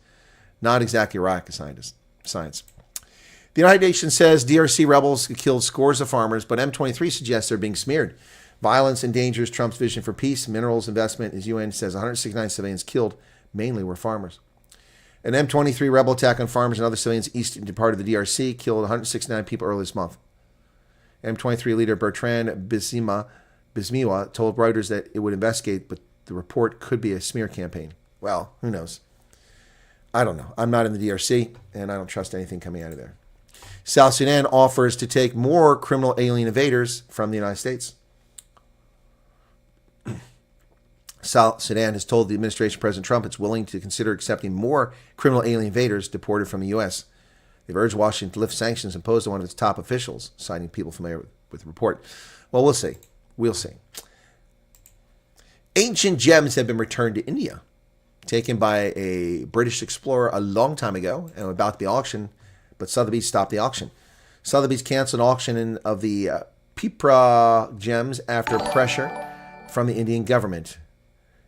Not exactly rocket science. The United Nations says DRC rebels killed scores of farmers, but M23 suggests they're being smeared. Violence endangers Trump's vision for peace, minerals investment, as UN says 169 civilians killed, mainly were farmers. An M23 rebel attack on farmers and other civilians eastern part of the DRC killed 169 people earlier this month. M23 leader Bertrand Bisimwa told Reuters that it would investigate, but the report could be a smear campaign. Well, who knows? I don't know. I'm not in the DRC, and I don't trust anything coming out of there. South Sudan offers to take more criminal alien invaders from the United States. South Sudan has told the administration, President Trump, it's willing to consider accepting more criminal alien invaders deported from the U.S. They've urged Washington to lift sanctions imposed on one of its top officials, citing people familiar with the report. Well, we'll see. We'll see. Ancient gems have been returned to India, taken by a British explorer a long time ago and were about to be auctioned, but Sotheby's stopped the auction. Sotheby's canceled an auction of the Pipra gems after pressure from the Indian government.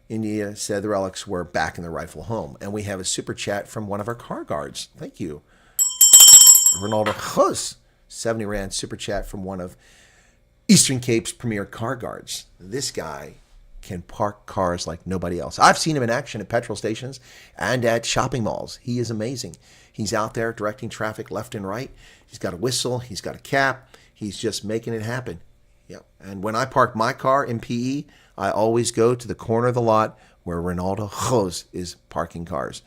India said the relics were back in their rightful home. And we have a super chat from one of our car guards. Thank you. Ronaldo Hus, 70 Rand super chat from one of Eastern Cape's premier car guards. This guy can park cars like nobody else. I've seen him in action at petrol stations and at shopping malls. He is amazing. He's out there directing traffic left and right. He's got a whistle. He's got a cap. He's just making it happen. Yeah. And when I park my car in PE, I always go to the corner of the lot where Ronaldo Hus is parking cars.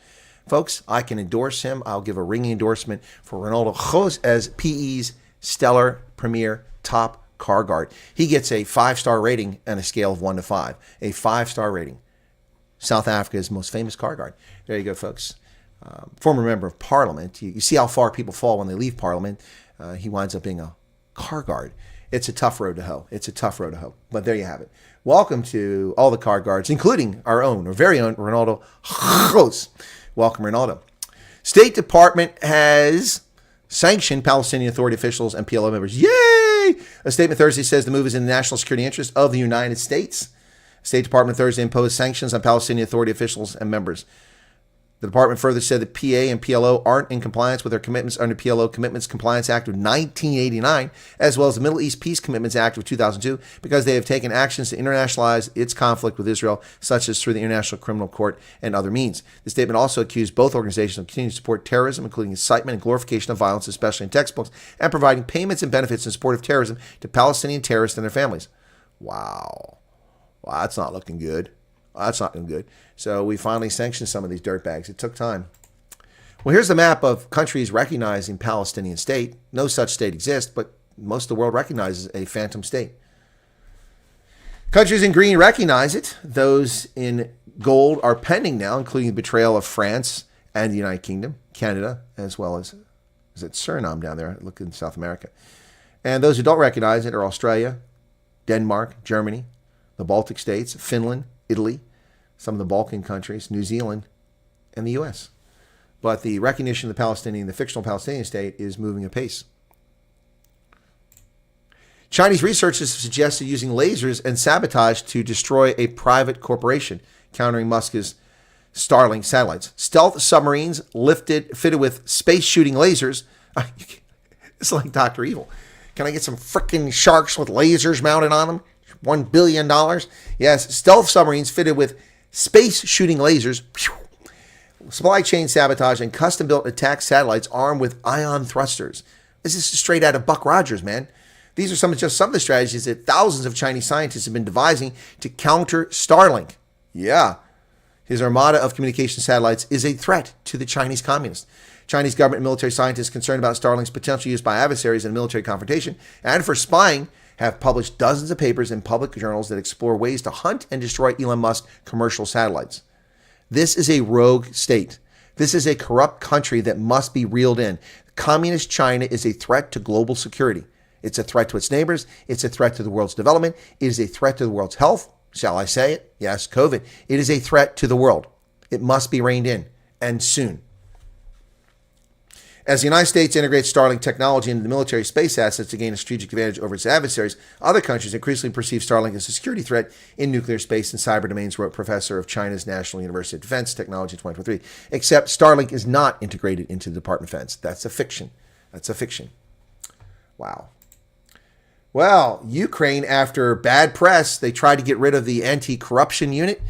Folks, I can endorse him. I'll give a ringing endorsement for Ronaldo Hus as PE's stellar premier top car guard. He gets a 5-star rating on a scale of 1 to 5. A 5-star rating. South Africa's most famous car guard. There you go, folks. Former member of Parliament. You see how far people fall when they leave Parliament. He winds up being a car guard. It's a tough road to hoe. It's a tough road to hoe. But there you have it. Welcome to all the car guards, including our very own Ronaldo Hus. Welcome, Ronaldo. State Department has sanctioned Palestinian Authority officials and PLO members. Yay! A statement Thursday says the move is in the national security interest of the United States. State Department Thursday imposed sanctions on Palestinian Authority officials and members. The department further said that PA and PLO aren't in compliance with their commitments under PLO Commitments Compliance Act of 1989, as well as the Middle East Peace Commitments Act of 2002, because they have taken actions to internationalize its conflict with Israel, such as through the International Criminal Court and other means. The statement also accused both organizations of continuing to support terrorism, including incitement and glorification of violence, especially in textbooks, and providing payments and benefits in support of terrorism to Palestinian terrorists and their families. Wow. Well, that's not looking good. That's not looking good. So we finally sanctioned some of these dirtbags. It took time. Well, here's the map of countries recognizing Palestinian state. No such state exists, but most of the world recognizes a phantom state. Countries in green recognize it. Those in gold are pending now, including the betrayal of France and the United Kingdom, Canada, as well as, is it Suriname down there? Look in South America. And those who don't recognize it are Australia, Denmark, Germany, the Baltic states, Finland, Italy, some of the Balkan countries, New Zealand, and the U.S. But the recognition of the fictional Palestinian state is moving apace. Chinese researchers have suggested using lasers and sabotage to destroy a private corporation, countering Musk's Starlink satellites. Stealth submarines fitted with space-shooting lasers. It's like Dr. Evil. Can I get some frickin' sharks with lasers mounted on them? $1 billion? Yes, stealth submarines fitted with space-shooting lasers. Supply chain sabotage and custom-built attack satellites armed with ion thrusters. This is straight out of Buck Rogers, man. These are just some of the strategies that thousands of Chinese scientists have been devising to counter Starlink. Yeah. His armada of communication satellites is a threat to the Chinese communists. Chinese government and military scientists concerned about Starlink's potential use by adversaries in military confrontation and for spying have published dozens of papers in public journals that explore ways to hunt and destroy Elon Musk's commercial satellites. This is a rogue state. This is a corrupt country that must be reeled in. Communist China is a threat to global security. It's a threat to its neighbors. It's a threat to the world's development. It is a threat to the world's health. Shall I say it? Yes, COVID. It is a threat to the world. It must be reined in, and soon. As the United States integrates Starlink technology into the military space assets to gain a strategic advantage over its adversaries, other countries increasingly perceive Starlink as a security threat in nuclear space and cyber domains, wrote Professor of China's National University of Defense Technology 2023. Except Starlink is not integrated into the Department of Defense. That's a fiction. That's a fiction. Wow. Well, Ukraine, after bad press, they tried to get rid of the anti-corruption unit,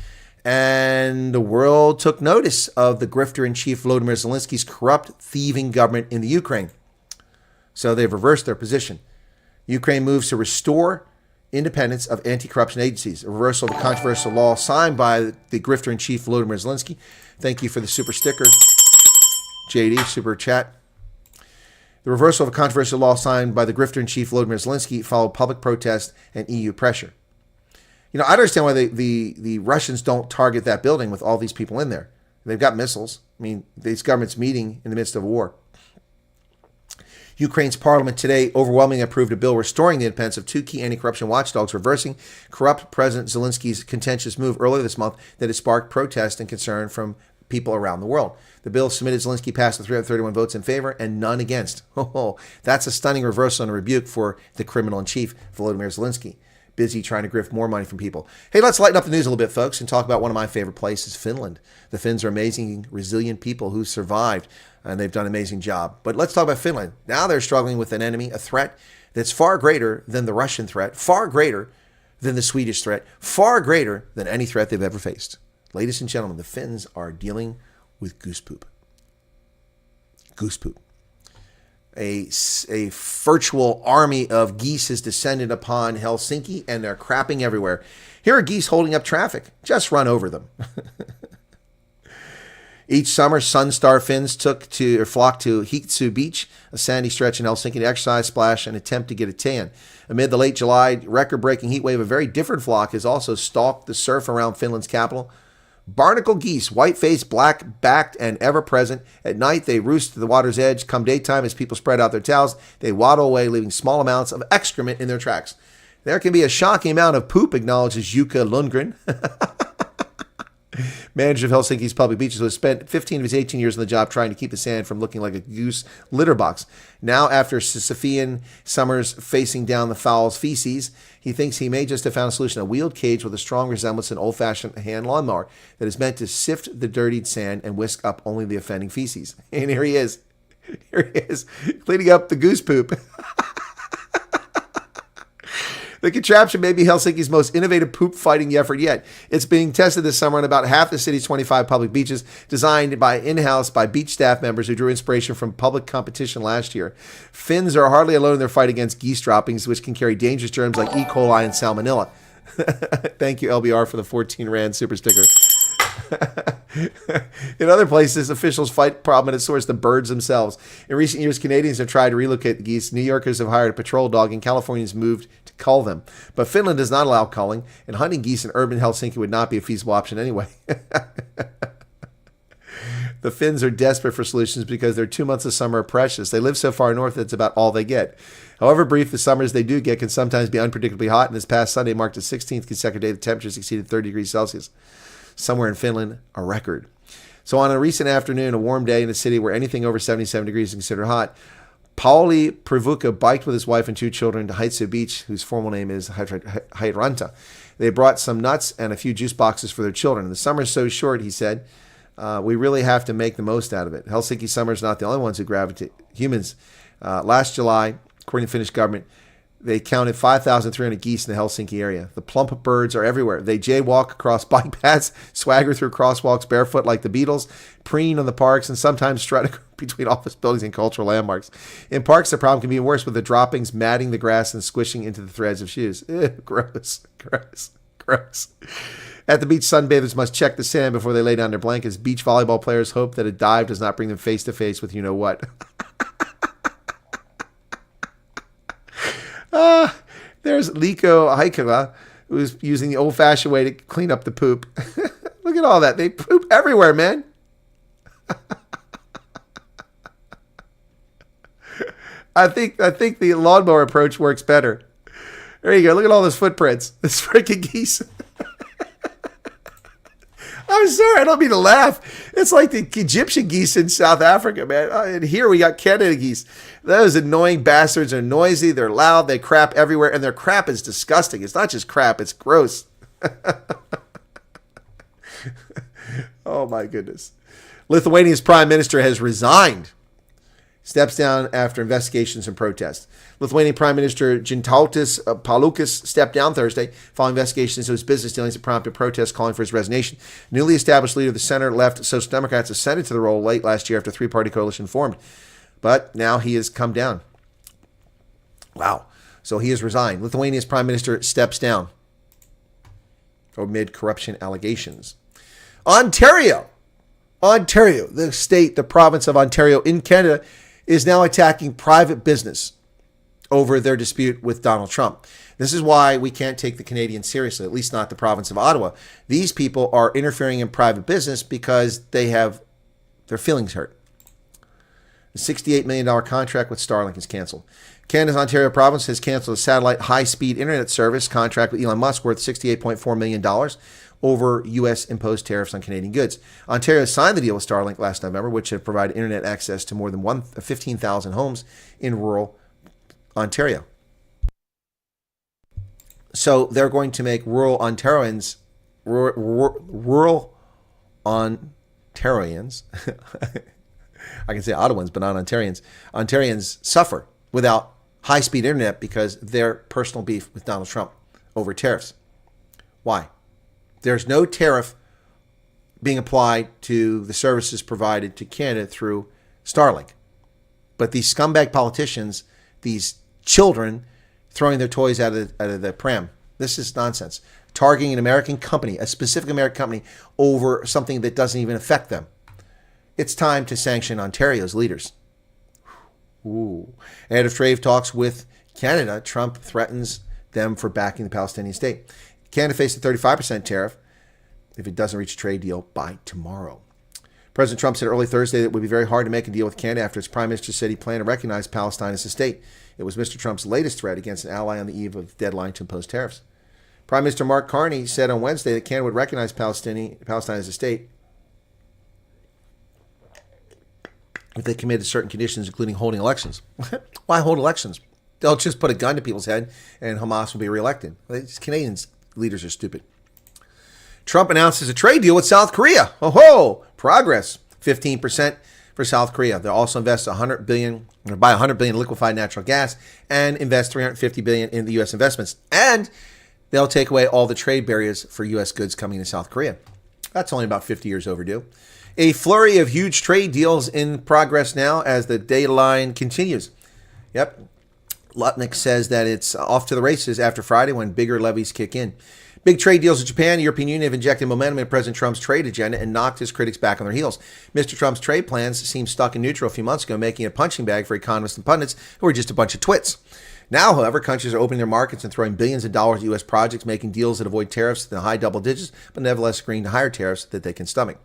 and the world took notice of the grifter-in-chief Volodymyr Zelensky's corrupt, thieving government in the Ukraine. So they've reversed their position. Ukraine moves to restore independence of anti-corruption agencies, a reversal of a controversial law signed by the grifter-in-chief Volodymyr Zelensky. Thank you for the super sticker, JD, super chat. The reversal of a controversial law signed by the grifter-in-chief Volodymyr Zelensky followed public protest and EU pressure. You know, I understand why the Russians don't target that building with all these people in there. They've got missiles. I mean, this government's meeting in the midst of a war. Ukraine's parliament today overwhelmingly approved a bill restoring the independence of two key anti-corruption watchdogs, reversing corrupt President Zelensky's contentious move earlier this month that has sparked protest and concern from people around the world. The bill submitted Zelensky passed with 331 votes in favor and none against. Oh, that's a stunning reversal and a rebuke for the criminal-in-chief, Volodymyr Zelensky, busy trying to grift more money from people. Hey, let's lighten up the news a little bit, folks, and talk about one of my favorite places, Finland. The Finns are amazing, resilient people who survived, and they've done an amazing job. But let's talk about Finland. Now they're struggling with an enemy, a threat that's far greater than the Russian threat, far greater than the Swedish threat, far greater than any threat they've ever faced. Ladies and gentlemen, the Finns are dealing with goose poop. Goose poop. A virtual army of geese has descended upon Helsinki, and they're crapping everywhere. Here are geese holding up traffic. Just run over them. Each summer, Sunstar Finns flocked to Hiitsu Beach, a sandy stretch in Helsinki, to exercise, splash, and attempt to get a tan. Amid the late July record-breaking heat wave, a very different flock has also stalked the surf around Finland's capital. Barnacle geese, white-faced, black-backed, and ever-present. At night, they roost to the water's edge. Come daytime, as people spread out their towels, they waddle away, leaving small amounts of excrement in their tracks. There can be a shocking amount of poop, acknowledges Jukka Lundgren, manager of Helsinki's public beaches, who has spent 15 of his 18 years on the job trying to keep the sand from looking like a goose litter box. Now, after Sisyphean summers facing down the fowl's feces, he thinks he may just have found a solution, a wheeled cage with a strong resemblance to an old-fashioned hand lawnmower that is meant to sift the dirtied sand and whisk up only the offending feces. And here he is. Here he is, cleaning up the goose poop. The contraption may be Helsinki's most innovative poop-fighting effort yet. It's being tested this summer on about half the city's 25 public beaches, designed in-house by beach staff members who drew inspiration from public competition last year. Finns are hardly alone in their fight against geese droppings, which can carry dangerous germs like E. coli and salmonella. Thank you, LBR, for the 14 Rand super sticker. In other places, officials fight problem at its source, the birds themselves. In recent years, Canadians have tried to relocate the geese. New Yorkers have hired a patrol dog, and Californians moved to cull them. But Finland does not allow culling, and hunting geese in urban Helsinki would not be a feasible option anyway. The Finns are desperate for solutions because their 2 months of summer are precious. They live so far north, that's about all they get. However brief the summers they do get can sometimes be unpredictably hot, and this past Sunday marked the 16th consecutive day the temperatures exceeded 30 degrees Celsius. Somewhere in Finland, a record. So on a recent afternoon, a warm day in a city where anything over 77 degrees is considered hot, Pauli Privuka biked with his wife and 2 children to Haitsu Beach, whose formal name is Hairanta. They brought some nuts and a few juice boxes for their children. The summer is so short, he said, we really have to make the most out of it. Helsinki summer is not the only ones who gravitate humans. Last July, according to the Finnish government, they counted 5,300 geese in the Helsinki area. The plump birds are everywhere. They jaywalk across bike paths, swagger through crosswalks barefoot like the Beatles, preen on the parks, and sometimes strut between office buildings and cultural landmarks. In parks, the problem can be worse, with the droppings matting the grass and squishing into the threads of shoes. Gross, gross, gross. At the beach, sunbathers must check the sand before they lay down their blankets. Beach volleyball players hope that a dive does not bring them face to face with you-know-what. There's Liko Haikala, who's using the old-fashioned way to clean up the poop. Look at all that. They poop everywhere, man. I think the lawnmower approach works better. There you go. Look at all those footprints. This freaking geese. I'm sorry, I don't mean to laugh. It's like the Egyptian geese in South Africa, man. And here we got Canada geese. Those annoying bastards are noisy, they're loud, they crap everywhere, and their crap is disgusting. It's not just crap, it's gross. Oh my goodness. Lithuania's prime minister has resigned. Steps down after investigations and protests. Lithuanian Prime Minister Gintautas Palukas stepped down Thursday following investigations into his business dealings that prompted protests calling for his resignation. Newly established leader of the center-left Social Democrats ascended to the role late last year after a 3-party coalition formed. But now he has come down. Wow. So he has resigned. Lithuania's Prime Minister steps down amid corruption allegations. Ontario, the state, the province of Ontario in Canada, is now attacking private business over their dispute with Donald Trump. This is why we can't take the Canadians seriously, at least not the province of Ottawa. These people are interfering in private business because they have their feelings hurt. The $68 million contract with Starlink is canceled. Canada's Ontario province has canceled a satellite high-speed internet service contract with Elon Musk worth $68.4 million over U.S. imposed tariffs on Canadian goods. Ontario signed the deal with Starlink last November, which had provided internet access to more than 15,000 homes in rural Ontario. So they're going to make rural Ontarians, I can say Ottawans, but not Ontarians suffer without high-speed internet because of their personal beef with Donald Trump over tariffs. Why? There's no tariff being applied to the services provided to Canada through Starlink. But these scumbag politicians, these children throwing their toys out of the pram, this is nonsense. Targeting an American company, a specific American company, over something that doesn't even affect them. It's time to sanction Ontario's leaders. Ooh. Ahead of trade talks with Canada, Trump threatens them for backing the Palestinian state. Canada faced a 35% tariff if it doesn't reach a trade deal by tomorrow. President Trump said early Thursday that it would be very hard to make a deal with Canada after its prime minister said he planned to recognize Palestine as a state. It was Mr. Trump's latest threat against an ally on the eve of the deadline to impose tariffs. Prime Minister Mark Carney said on Wednesday that Canada would recognize Palestine as a state if they committed to certain conditions, including holding elections. Why hold elections? They'll just put a gun to people's head and Hamas will be reelected. These Canadians leaders are stupid. Trump announces a trade deal with South Korea. Oh, progress. 15% for South Korea. They'll also invest $100 billion in liquefied natural gas and invest $350 billion in the U.S. investments. And they'll take away all the trade barriers for U.S. goods coming to South Korea. That's only about 50 years overdue. A flurry of huge trade deals in progress now as the deadline continues. Yep. Lutnick says that it's off to the races after Friday when bigger levies kick in. Big trade deals in Japan, the European Union have injected momentum in President Trump's trade agenda and knocked his critics back on their heels. Mr. Trump's trade plans seemed stuck in neutral a few months ago, making it a punching bag for economists and pundits who are just a bunch of twits. Now, however, countries are opening their markets and throwing billions of dollars at U.S. projects, making deals that avoid tariffs in the high double digits, but nevertheless agreeing to higher tariffs that they can stomach.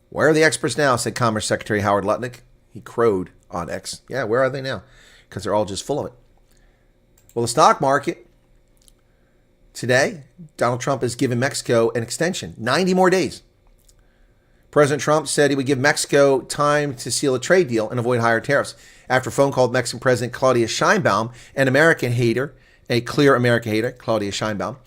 Where are the experts now, said Commerce Secretary Howard Lutnick. He crowed on X. Yeah, where are they now? Because they're all just full of it. Well, the stock market, today, Donald Trump has given Mexico an extension, 90 more days. President Trump said he would give Mexico time to seal a trade deal and avoid higher tariffs. After a phone call with Mexican President Claudia Sheinbaum, an American hater, a clear American hater, Claudia Sheinbaum,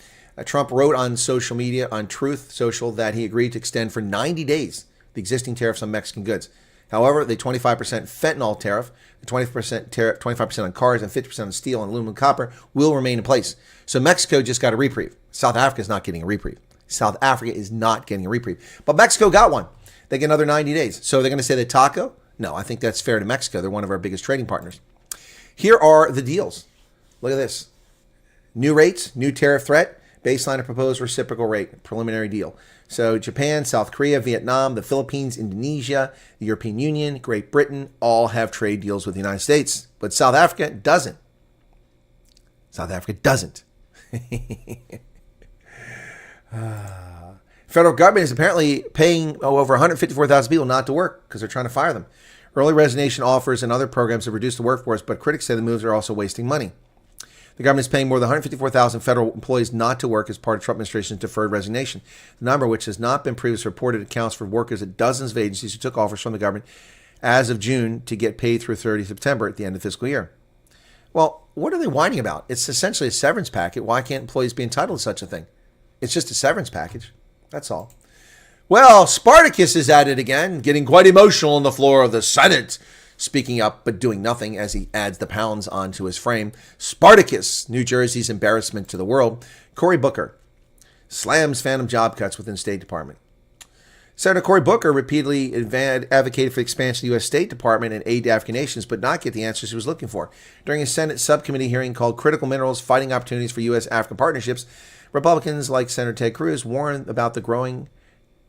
Trump wrote on social media, on Truth Social, that he agreed to extend for 90 days the existing tariffs on Mexican goods. However, the 25% fentanyl tariff, the 25% on cars, and 50% on steel and aluminum and copper will remain in place. So Mexico just got a reprieve. South Africa is not getting a reprieve. South Africa is not getting a reprieve. But Mexico got one. They get another 90 days. So they're going to say that taco? No, I think that's fair to Mexico. They're one of our biggest trading partners. Here are the deals. Look at this. New rates, new tariff threat, baseline of proposed reciprocal rate, preliminary deal. So Japan, South Korea, Vietnam, the Philippines, Indonesia, the European Union, Great Britain, all have trade deals with the United States. But South Africa doesn't. South Africa doesn't. Federal government is apparently paying over 154,000 people not to work because they're trying to fire them. Early resignation offers and other programs have reduced the workforce, but critics say the moves are also wasting money. The government is paying more than 154,000 federal employees not to work as part of Trump administration's deferred resignation. The number, which has not been previously reported, accounts for workers at dozens of agencies who took offers from the government as of June to get paid through 30 September at the end of the fiscal year. Well, what are they whining about? It's essentially a severance package. Why can't employees be entitled to such a thing? It's just a severance package. That's all. Well, Spartacus is at it again, getting quite emotional on the floor of the Senate, speaking up but doing nothing as he adds the pounds onto his frame. Spartacus, New Jersey's embarrassment to the world. Cory Booker slams phantom job cuts within State Department. Senator Cory Booker repeatedly advocated for the expansion of the U.S. State Department and aid to African nations, but not get the answers he was looking for. During a Senate subcommittee hearing called Critical Minerals, Fighting Opportunities for U.S.-African Partnerships, Republicans like Senator Ted Cruz warned about the growing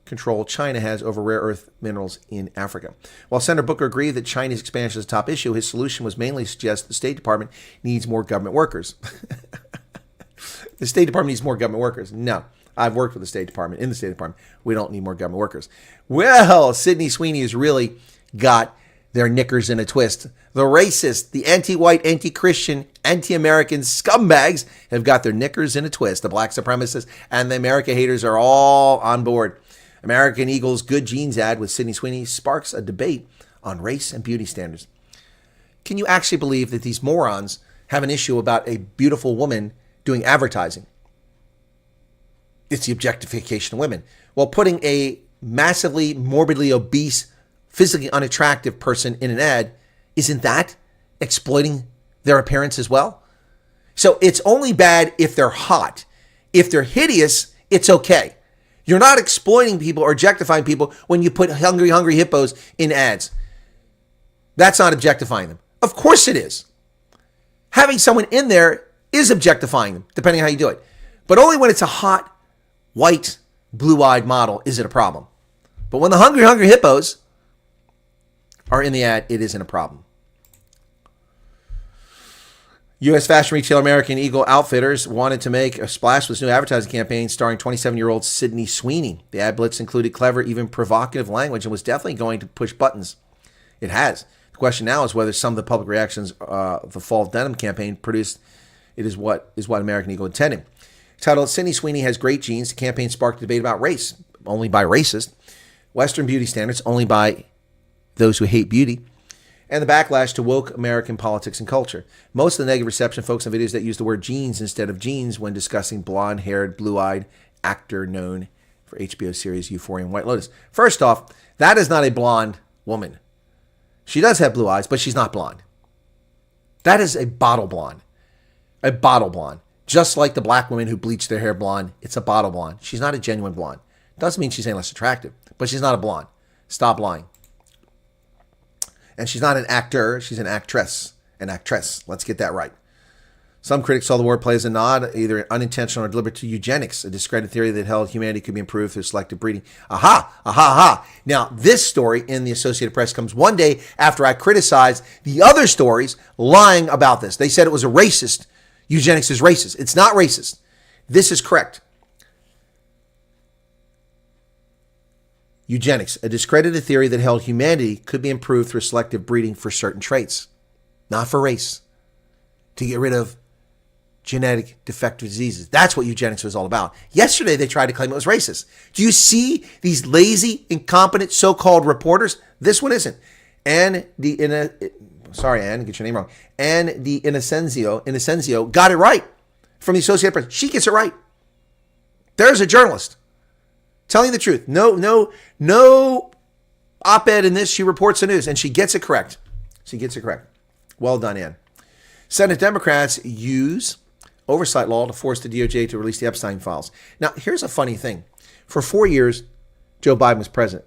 control China has over rare earth minerals in Africa. While Senator Booker agreed that Chinese expansion is a top issue, his solution was mainly to suggest the State Department needs more government workers. The State Department needs more government workers. No. I've worked with the State Department. In the State Department, we don't need more government workers. Well, Sydney Sweeney has really got their knickers in a twist. The racist, the anti-white, anti-Christian, anti-American scumbags have got their knickers in a twist. The black supremacists and the America haters are all on board. American Eagle's Good Genes ad with Sydney Sweeney sparks a debate on race and beauty standards. Can you actually believe that these morons have an issue about a beautiful woman doing advertising? It's the objectification of women. While putting a massively morbidly obese, physically unattractive person in an ad, isn't that exploiting their appearance as well? So it's only bad if they're hot. If they're hideous, it's okay. You're not exploiting people or objectifying people when you put hungry, hungry hippos in ads. That's not objectifying them. Of course it is. Having someone in there is objectifying them, depending on how you do it. But only when it's a hot, white, blue-eyed model is it a problem. But when the hungry, hungry hippos are in the ad, it isn't a problem. U.S. fashion retailer American Eagle Outfitters wanted to make a splash with its new advertising campaign starring 27-year-old Sydney Sweeney. The ad blitz included clever, even provocative language and was definitely going to push buttons. It has. The question now is whether some of the public reactions of the Fall Denim campaign produced is what American Eagle intended. Titled Sydney Sweeney Has Great Genes, the campaign sparked a debate about race, only by racist, Western beauty standards, only by those who hate beauty, and the backlash to woke American politics and culture. Most of the negative reception focused on videos that use the word jeans instead of jeans when discussing blonde-haired, blue-eyed actor known for HBO series Euphoria and White Lotus. First off, that is not a blonde woman. She does have blue eyes, but she's not blonde. That is a bottle blonde. A bottle blonde. Just like the black women who bleach their hair blonde, it's a bottle blonde. She's not a genuine blonde. Doesn't mean she's any less attractive, but she's not a blonde. Stop lying. And she's not an actor, she's an actress. An actress. Let's get that right. Some critics saw the wordplay as a nod, either unintentional or deliberate, to eugenics, a discredited theory that held humanity could be improved through selective breeding. Aha! Aha! Aha! Now, this story in the Associated Press comes one day after I criticized the other stories lying about this. They said it was a racist. Eugenics is racist. It's not racist. This is correct. Eugenics, a discredited theory that held humanity could be improved through selective breeding for certain traits, not for race, to get rid of genetic defective diseases. That's what eugenics was all about. Yesterday, they tried to claim it was racist. Do you see these lazy, incompetent so-called reporters? This one isn't. Sorry, Anne, get your name wrong. Anne de Inocencio got it right from the Associated Press. She gets it right. There's a journalist telling the truth. No op-ed in this. She reports the news, and she gets it correct. Well done, Anne. Senate Democrats use oversight law to force the DOJ to release the Epstein files. Now, here's a funny thing. For 4 years, Joe Biden was president.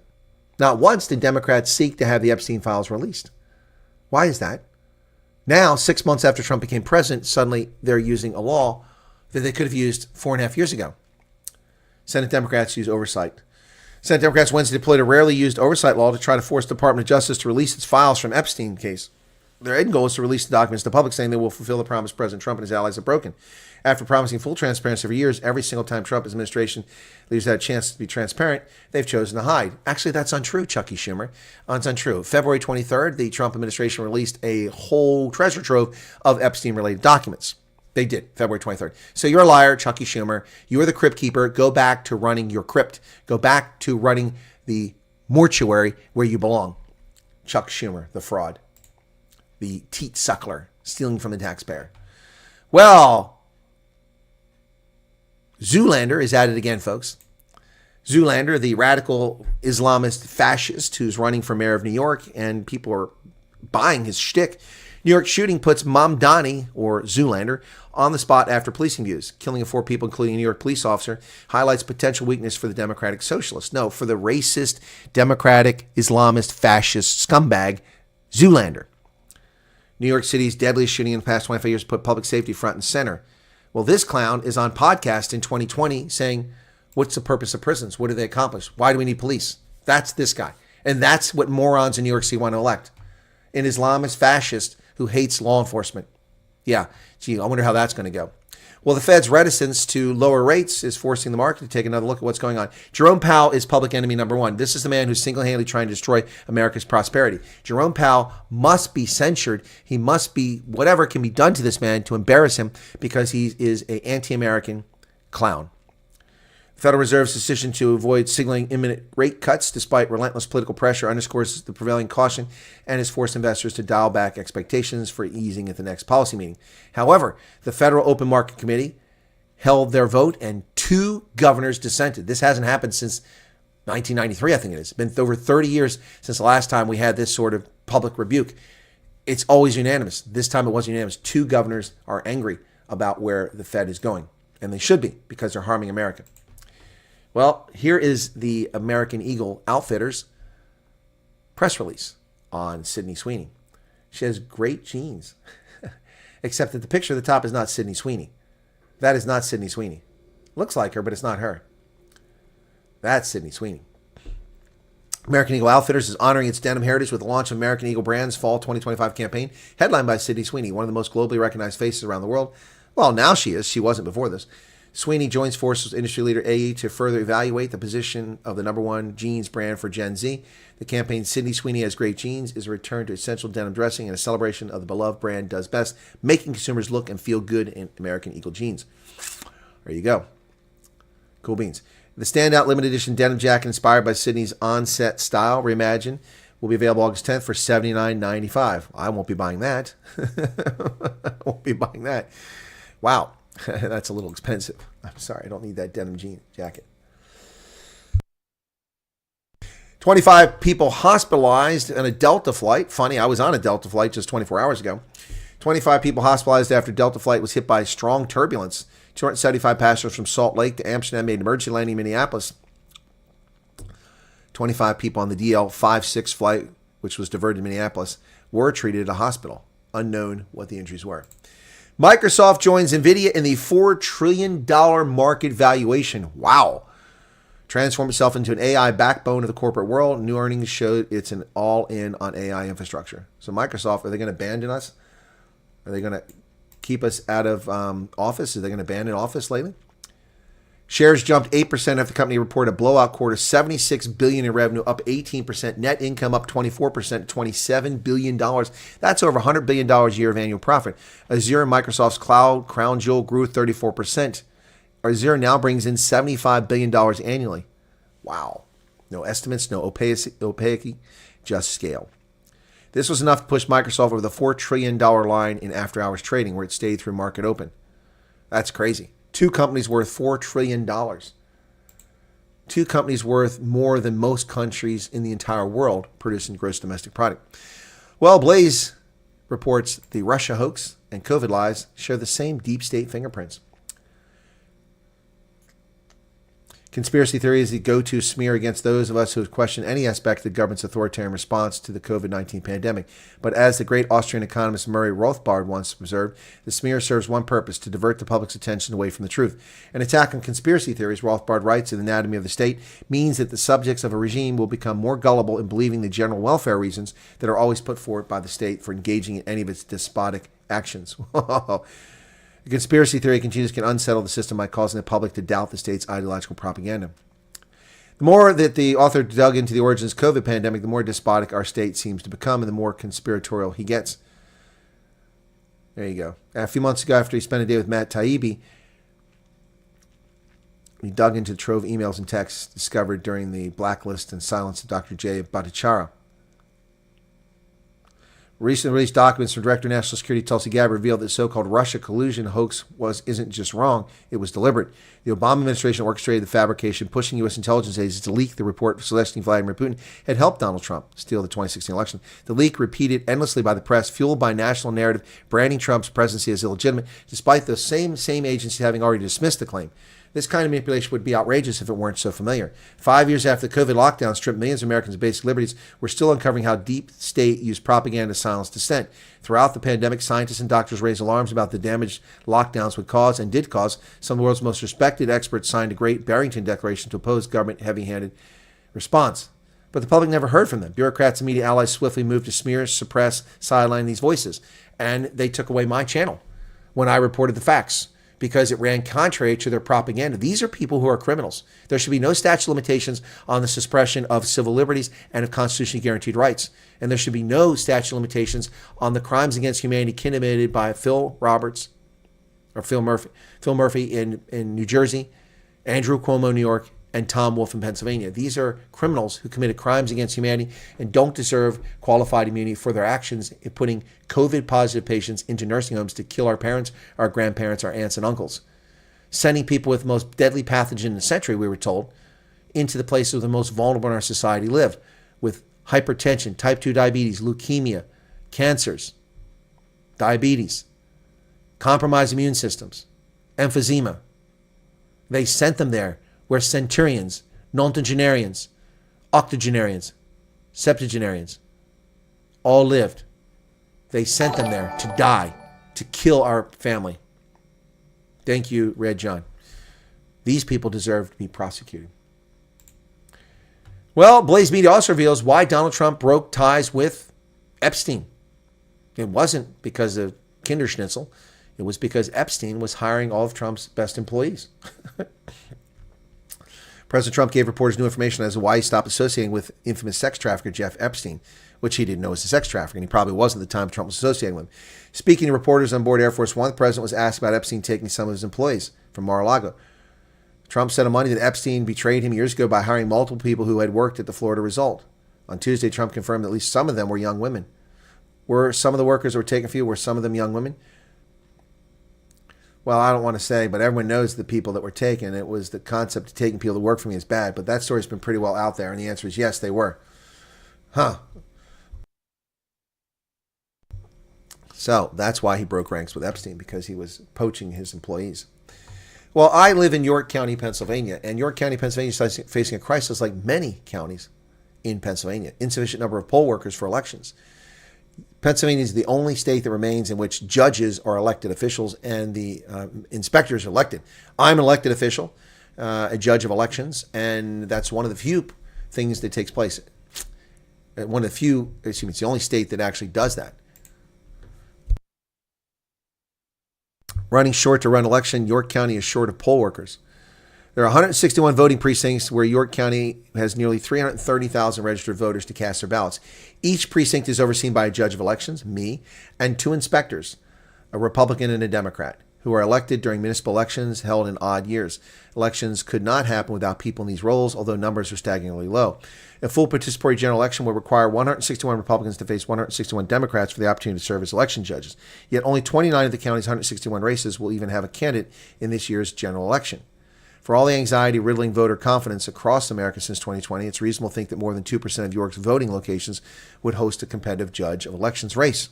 Not once did Democrats seek to have the Epstein files released. Why is that? Now, 6 months after Trump became president, suddenly they're using a law that they could have used 4.5 years ago. Senate Democrats use oversight. Senate Democrats Wednesday deployed a rarely used oversight law to try to force the Department of Justice to release its files from Epstein case. Their end goal is to release the documents to the public, saying they will fulfill the promise President Trump and his allies have broken. After promising full transparency for years, every single time Trump administration leaves that chance to be transparent, they've chosen to hide. Actually, that's untrue, Chucky Schumer. It's untrue. February 23rd, the Trump administration released a whole treasure trove of Epstein-related documents. They did, February 23rd. So you're a liar, Chucky Schumer. You are the crypt keeper. Go back to running your crypt. Go back to running the mortuary where you belong. Chuck Schumer, the fraud. The teat suckler, stealing from the taxpayer. Well, Zoolander is at it again, folks. Zoolander, the radical Islamist fascist who's running for mayor of New York, and people are buying his shtick. New York shooting puts Mamdani, or Zoolander, on the spot after policing views. Killing of 4 people, including a New York police officer, highlights potential weakness for the Democratic Socialists. No, for the racist, Democratic, Islamist, fascist scumbag, Zoolander. New York City's deadliest shooting in the past 25 years put public safety front and center. Well, this clown is on podcast in 2020 saying, what's the purpose of prisons? What do they accomplish? Why do we need police? That's this guy. And that's what morons in New York City want to elect. An Islamist fascist who hates law enforcement. Yeah, gee, I wonder how that's going to go. Well, the Fed's reticence to lower rates is forcing the market to take another look at what's going on. Jerome Powell is public enemy number one. This is the man who's single-handedly trying to destroy America's prosperity. Jerome Powell must be censured. He must be, whatever can be done to this man to embarrass him, because he is an anti-American clown. The Federal Reserve's decision to avoid signaling imminent rate cuts despite relentless political pressure underscores the prevailing caution and has forced investors to dial back expectations for easing at the next policy meeting. However, the Federal Open Market Committee held their vote and 2 governors dissented. This hasn't happened since 1993, I think it is. It's been over 30 years since the last time we had this sort of public rebuke. It's always unanimous. This time it wasn't unanimous. 2 governors are angry about where the Fed is going, and they should be, because they're harming America. Well, here is the American Eagle Outfitters press release on Sydney Sweeney. She has great jeans, except that the picture at the top is not Sydney Sweeney. That is not Sydney Sweeney. Looks like her, but it's not her. That's Sydney Sweeney. American Eagle Outfitters is honoring its denim heritage with the launch of American Eagle Brand's Fall 2025 campaign, headlined by Sydney Sweeney, one of the most globally recognized faces around the world. Well, now she is. She wasn't before this. Sweeney joins forces with industry leader AE to further evaluate the position of the #1 jeans brand for Gen Z. The campaign, Sydney Sweeney Has Great Jeans, is a return to essential denim dressing and a celebration of the beloved brand does best, making consumers look and feel good in American Eagle jeans. There you go. Cool beans. The standout limited edition denim jacket inspired by Sydney's on-set style reimagined will be available August 10th for $79.95. I won't be buying that. I won't be buying that. Wow. That's a little expensive. I'm sorry, I don't need that denim jean jacket. 25 people hospitalized on a Delta flight. Funny, I was on a Delta flight just 24 hours ago. 25 people hospitalized after Delta flight was hit by strong turbulence. 275 passengers from Salt Lake to Amsterdam made an emergency landing in Minneapolis. 25 people on the DL56 flight, which was diverted to Minneapolis, were treated at a hospital. Unknown what the injuries were. Microsoft joins NVIDIA in the $4 trillion market valuation. Wow. Transform itself into an AI backbone of the corporate world. New earnings showed it's an all-in on AI infrastructure. So Microsoft, are they going to abandon us? Are they going to keep us out of office? Are they going to abandon office lately? Shares jumped 8% after the company reported a blowout quarter, $76 billion in revenue, up 18%. Net income up 24%, $27 billion. That's over $100 billion a year of annual profit. Azure, Microsoft's cloud crown jewel, grew 34%. Azure now brings in $75 billion annually. Wow. No estimates, no opaque, just scale. This was enough to push Microsoft over the $4 trillion line in after-hours trading, where it stayed through market open. That's crazy. Two companies worth $4 trillion. Two companies worth more than most countries in the entire world producing gross domestic product. Well, Blaze reports the Russia hoax and COVID lies share the same deep state fingerprints. Conspiracy theory is the go-to smear against those of us who question any aspect of the government's authoritarian response to the COVID-19 pandemic. But as the great Austrian economist Murray Rothbard once observed, the smear serves one purpose: to divert the public's attention away from the truth. An attack on conspiracy theories, Rothbard writes in The Anatomy of the State, means that the subjects of a regime will become more gullible in believing the general welfare reasons that are always put forward by the state for engaging in any of its despotic actions. The conspiracy theory continues can unsettle the system by causing the public to doubt the state's ideological propaganda. The more that the author dug into the origins of the COVID pandemic, the more despotic our state seems to become and the more conspiratorial he gets. There you go. A few months ago, after he spent a day with Matt Taibbi, he dug into the trove of emails and texts discovered during the blacklist and silence of Dr. Jay Bhattacharya. Recently released documents from Director of National Security Tulsi Gabbard revealed that the so-called Russia collusion hoax isn't just wrong, it was deliberate. The Obama administration orchestrated the fabrication, pushing U.S. intelligence agencies to leak the report suggesting Vladimir Putin had helped Donald Trump steal the 2016 election. The leak, repeated endlessly by the press, fueled by national narrative, branding Trump's presidency as illegitimate, despite the same agencies having already dismissed the claim. This kind of manipulation would be outrageous if it weren't so familiar. 5 years after the COVID lockdown stripped millions of Americans of basic liberties, we're still uncovering how deep state used propaganda to silence dissent. Throughout the pandemic, scientists and doctors raised alarms about the damage lockdowns would cause and did cause. Some of the world's most respected experts signed a great Barrington Declaration to oppose government heavy-handed response. But the public never heard from them. Bureaucrats and media allies swiftly moved to smear, suppress, sideline these voices. And they took away my channel when I reported the facts, because it ran contrary to their propaganda. These are people who are criminals. There should be no statute of limitations on the suppression of civil liberties and of constitutionally guaranteed rights. And there should be no statute of limitations on the crimes against humanity committed by Phil Murphy in New Jersey, Andrew Cuomo, New York, and Tom Wolf in Pennsylvania. These are criminals who committed crimes against humanity and don't deserve qualified immunity for their actions in putting COVID-positive patients into nursing homes to kill our parents, our grandparents, our aunts and uncles. Sending people with the most deadly pathogen in the century, we were told, into the places where the most vulnerable in our society live, with hypertension, type 2 diabetes, leukemia, cancers, diabetes, compromised immune systems, emphysema. They sent them there where centurions, nontogenarians, octogenarians, septuagenarians all lived. They sent them there to die, to kill our family. Thank you, Red John. These people deserve to be prosecuted. Well, Blaze Media also reveals why Donald Trump broke ties with Epstein. It wasn't because of Kinderschnitzel. It was because Epstein was hiring all of Trump's best employees. President Trump gave reporters new information as to why he stopped associating with infamous sex trafficker Jeff Epstein, which he didn't know was a sex trafficker, and he probably wasn't at the time Trump was associating with him. Speaking to reporters on board Air Force One, the president was asked about Epstein taking some of his employees from Mar-a-Lago. Trump said on Monday that Epstein betrayed him years ago by hiring multiple people who had worked at the Florida Resort. On Tuesday, Trump confirmed that at least some of them were young women. Were some of the workers who were taken for you, were some of them young women? Well, I don't want to say, but everyone knows the people that were taken. It was the concept of taking people to work for me is bad, but that story's been pretty well out there, and the answer is yes, they were. So that's why he broke ranks with Epstein, because he was poaching his employees. Well, I live in York County, Pennsylvania, and York County, Pennsylvania is facing a crisis like many counties in Pennsylvania. Insufficient number of poll workers for elections. Pennsylvania is the only state that remains in which judges are elected officials and the inspectors are elected. I'm an elected official, a judge of elections, and that's one of the few things that takes place. It's the only state that actually does that. Running short to run election, York County is short of poll workers. There are 161 voting precincts where York County has nearly 330,000 registered voters to cast their ballots. Each precinct is overseen by a judge of elections, me, and 2 inspectors, a Republican and a Democrat, who are elected during municipal elections held in odd years. Elections could not happen without people in these roles, although numbers are staggeringly low. A full participatory general election will require 161 Republicans to face 161 Democrats for the opportunity to serve as election judges. Yet only 29 of the county's 161 races will even have a candidate in this year's general election. For all the anxiety riddling voter confidence across America since 2020, it's reasonable to think that more than 2% of York's voting locations would host a competitive judge of elections race.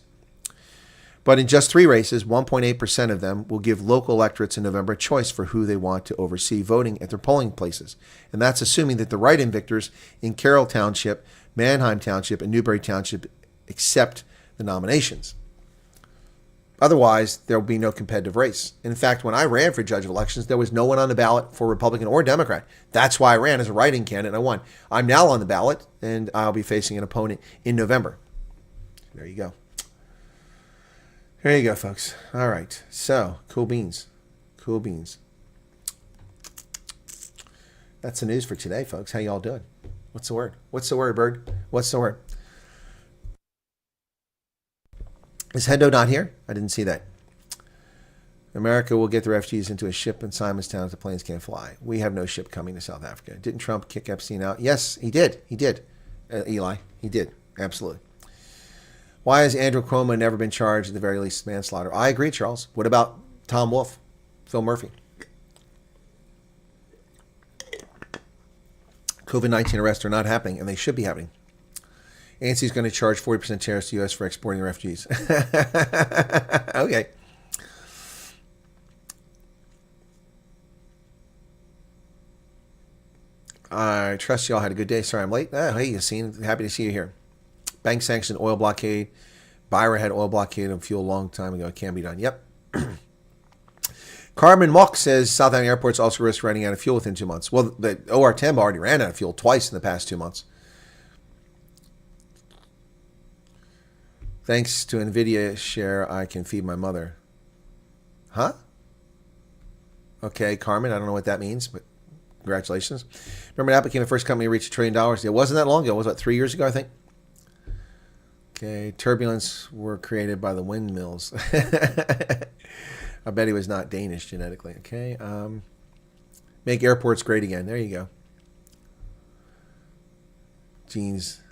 But in just 3 races, 1.8% of them will give local electorates in November a choice for who they want to oversee voting at their polling places. And that's assuming that the write-in victors in Carroll Township, Manheim Township, and Newbury Township accept the nominations. Otherwise, there will be no competitive race. In fact, when I ran for judge of elections, there was no one on the ballot for Republican or Democrat. That's why I ran as a write-in candidate and I won. I'm now on the ballot, and I'll be facing an opponent in November. There you go. There you go, folks. All right. So, cool beans. Cool beans. That's the news for today, folks. How y'all doing? What's the word? What's the word, Bird? What's the word? Is Hendo not here? I didn't see that. America will get the refugees into a ship in Simonstown if the planes can't fly. We have no ship coming to South Africa. Didn't Trump kick Epstein out? Yes, he did. He did. Eli, he did. Absolutely. Why has Andrew Cuomo never been charged at the very least manslaughter? I agree, Charles. What about Tom Wolfe, Phil Murphy? COVID-19 arrests are not happening, and they should be happening. ANSY's going to charge 40% tariffs to the U.S. for exporting refugees. Okay. I trust you all had a good day. Sorry I'm late. Hey, Yassine, happy to see you here. Bank sanctioned oil blockade. Byra had oil blockade on fuel a long time ago. It can be done. Yep. Carmen Mock says Southampton airports also risk running out of fuel within 2 months. Well, the OR-10 already ran out of fuel twice in the past 2 months. Thanks to NVIDIA share, I can feed my mother. Huh? Okay, Carmen, I don't know what that means, but congratulations. Remember, Apple became the first company to reach $1 trillion. It wasn't that long ago. It was, 3 years ago, I think? Okay, turbulence were created by the windmills. I bet he was not Danish genetically. Okay, make airports great again. There you go. Jeans.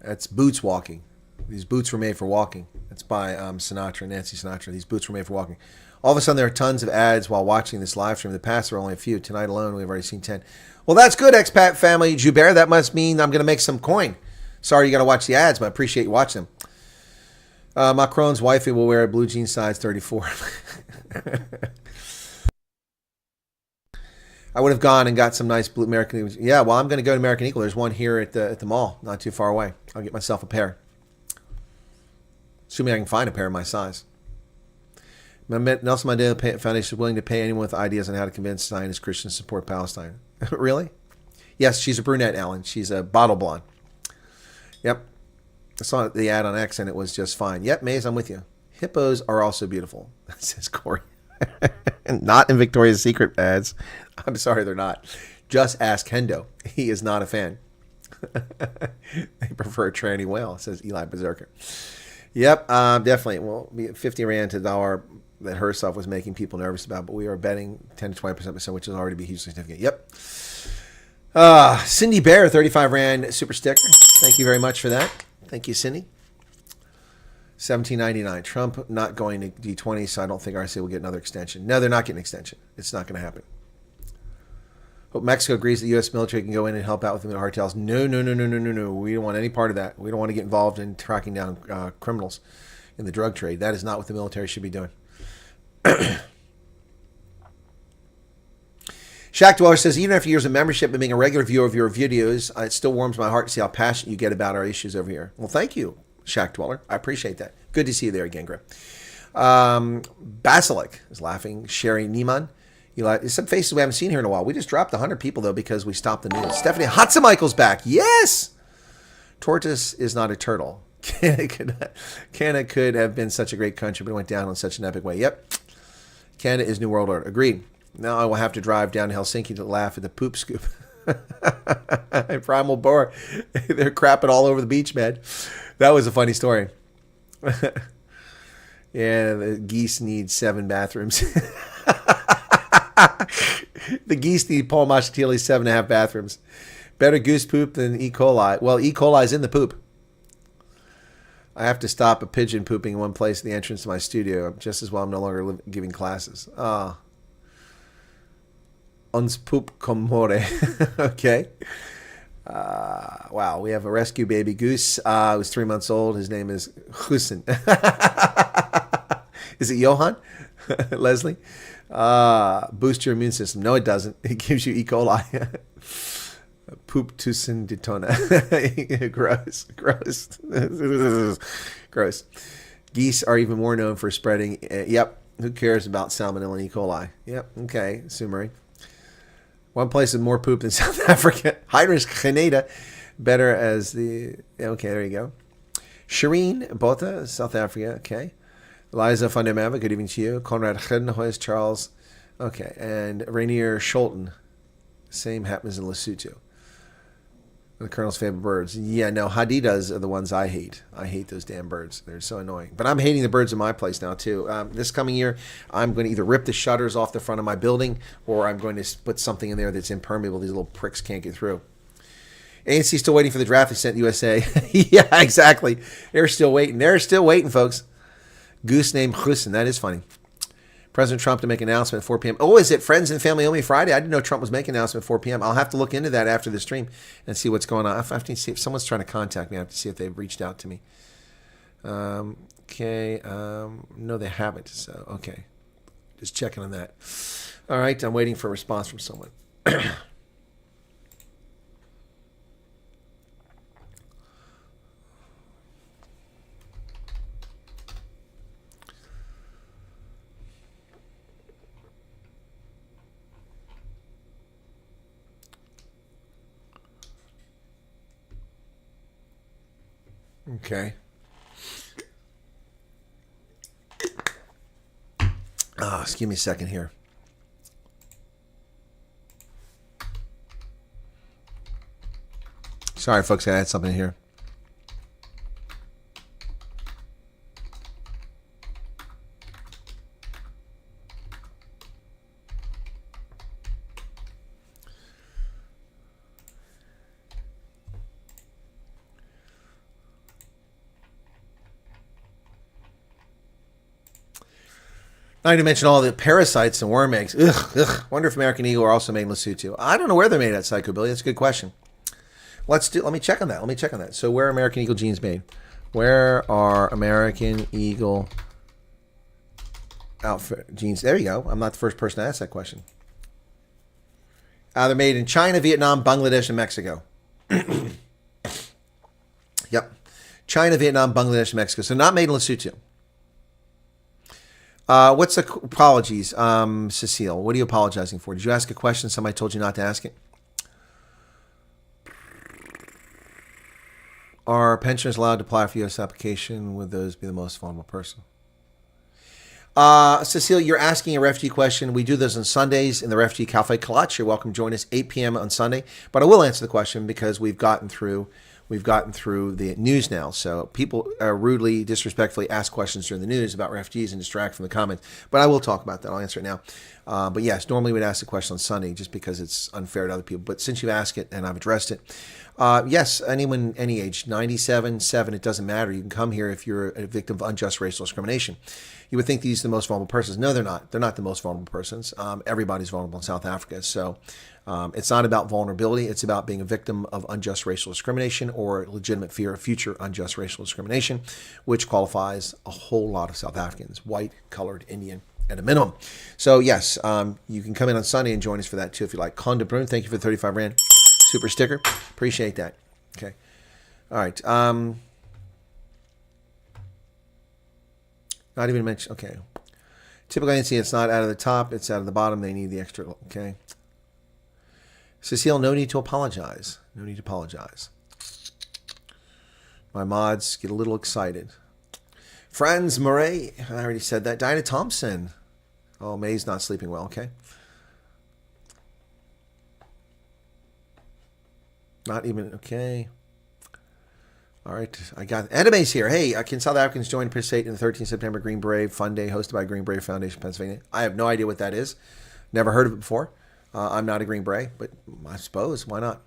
That's boots walking. These boots were made for walking. That's by Sinatra, Nancy Sinatra. These boots were made for walking. All of a sudden, there are tons of ads while watching this live stream. In the past, there were only a few. Tonight alone, we've already seen 10. Well, that's good, expat family. Joubert, that must mean I'm going to make some coin. Sorry you got to watch the ads, but I appreciate you watching them. Macron's wifey will wear a blue jean size 34. I would have gone and got some nice blue American Eagle. Yeah, well, I'm going to go to American Eagle. There's one here at the mall, not too far away. I'll get myself a pair. Assuming I can find a pair of my size. Nelson Mandela Foundation is willing to pay anyone with ideas on how to convince Zionist Christians to support Palestine. Really? Yes, she's a brunette, Alan. She's a bottle blonde. Yep. I saw the ad on X and it was just fine. Yep, Maze, I'm with you. Hippos are also beautiful, says Corey. Not in Victoria's Secret ads. I'm sorry, they're not. Just ask Hendo. He is not a fan. They prefer a tranny whale, says Eli Berserker. Yep, definitely. Well, 50 rand to the dollar that Herself was making people nervous about, but we are betting 10 to 20%, which is already be hugely significant. Yep. Cindy Bear, 35 rand super sticker. Thank you very much for that. Thank you, Cindy. 17.99. Trump not going to D20, so I don't think RC will get another extension. No, they're not getting an extension. It's not going to happen. Hope Mexico agrees that the U.S. military can go in and help out with the cartels. No. We don't want any part of that. We don't want to get involved in tracking down criminals in the drug trade. That is not what the military should be doing. Shaq Dweller says, even after years of membership and being a regular viewer of your videos, it still warms my heart to see how passionate you get about our issues over here. Well, thank you, Shaq Dweller. I appreciate that. Good to see you there again, Greg. Basilic is laughing. Sherry Niemann. Some faces we haven't seen here in a while. We just dropped 100 people, though, because we stopped the news. Stephanie Hatzemichael's back. Yes! Tortoise is not a turtle. Canada could have been such a great country, but it went down in such an epic way. Yep. Canada is New World Order. Agreed. Now I will have to drive down to Helsinki to laugh at the poop scoop. Primal Boar. They're crapping all over the beach, man. That was a funny story. Yeah, the geese need 7 bathrooms. The geese need Paul Mashatili's 7.5 bathrooms. Better goose poop than E. coli. Well, E. coli's in the poop. I have to stop a pigeon pooping in one place at the entrance to my studio, just as well I'm no longer giving classes. Uns poop comore. Okay. Wow, we have a rescue baby goose. He was 3 months old. His name is Hussein. Is it Johan? Leslie? Boost your immune system. No, it doesn't. It gives you E. coli. Poop tusin detona. Gross. Gross. Geese are even more known for spreading. Yep. Who cares about salmonella and E. coli? Yep. Okay. Sumeri. One place with more poop than South Africa. Heinrich Geneda. Better as the... Okay, there you go. Shireen Botha, South Africa. Okay. Liza van der Merwe, good evening to you. Conrad Genhois, Charles. Okay. And Rainier Scholten. Same happens in Lesotho. The Colonel's favorite birds. Yeah, no, hadidas are the ones I hate. I hate those damn birds. They're so annoying. But I'm hating the birds in my place now, too. This coming year, I'm going to either rip the shutters off the front of my building or I'm going to put something in there that's impermeable. These little pricks can't get through. ANC still waiting for the draft they sent USA. Yeah, exactly. They're still waiting. They're still waiting, folks. Goose named Hussein. That is funny. President Trump to make an announcement at 4 p.m. Oh, is it Friends and Family Only Friday? I didn't know Trump was making an announcement at 4 p.m. I'll have to look into that after the stream and see what's going on. I have to see if someone's trying to contact me. I have to see if they've reached out to me. Okay. No, they haven't. So, okay. Just checking on that. All right. I'm waiting for a response from someone. Okay. Just give me a second here. Sorry, folks, I had something here. Not to mention all the parasites and worm eggs. Ugh. Wonder if American Eagle are also made in Lesotho. I don't know where they're made at, Psycho Billy. That's a good question. Let me check on that. So where are American Eagle genes made? Where are American Eagle outfit genes? There you go. I'm not the first person to ask that question. They're made in China, Vietnam, Bangladesh, and Mexico. Yep. China, Vietnam, Bangladesh, and Mexico. So not made in Lesotho. What's the apologies, Cecile? What are you apologizing for? Did you ask a question? Somebody told you not to ask it? Are pensioners allowed to apply for U.S. application? Would those be the most vulnerable person? Cecile, you're asking a refugee question. We do those on Sundays in the Refugee Cafe Kalach. You're welcome to join us 8 p.m. on Sunday. But I will answer the question because we've gotten through the news now. So people rudely, disrespectfully ask questions during the news about refugees and distract from the comments. But I will talk about that. I'll answer it now. But yes, normally we'd ask the question on Sunday just because it's unfair to other people. But since you've asked it and I've addressed it, yes, anyone, any age, 97, 7, it doesn't matter. You can come here if you're a victim of unjust racial discrimination. You would think these are the most vulnerable persons. No, they're not. They're not the most vulnerable persons. Everybody's vulnerable in South Africa. So it's not about vulnerability. It's about being a victim of unjust racial discrimination or legitimate fear of future unjust racial discrimination, which qualifies a whole lot of South Africans, white, colored, Indian, at a minimum. So yes, you can come in on Sunday and join us for that too if you like. Conda Brun, thank you for the 35 Rand super sticker. Appreciate that. Okay. All right. Not even mention. Okay. Typical ANC, it's not out of the top, it's out of the bottom. They need the extra. Okay. Cecile, no need to apologize. No need to apologize. My mods get a little excited. Franz Murray, I already said that. Dinah Thompson. Oh, May's not sleeping well, okay. Not even, okay. All right, I got Anime's here. Hey, can South Africans join and participate in the 13th September Green Brave Fun Day hosted by Green Brave Foundation, Pennsylvania? I have no idea what that is. Never heard of it before. I'm not a Green Brave, but I suppose, why not?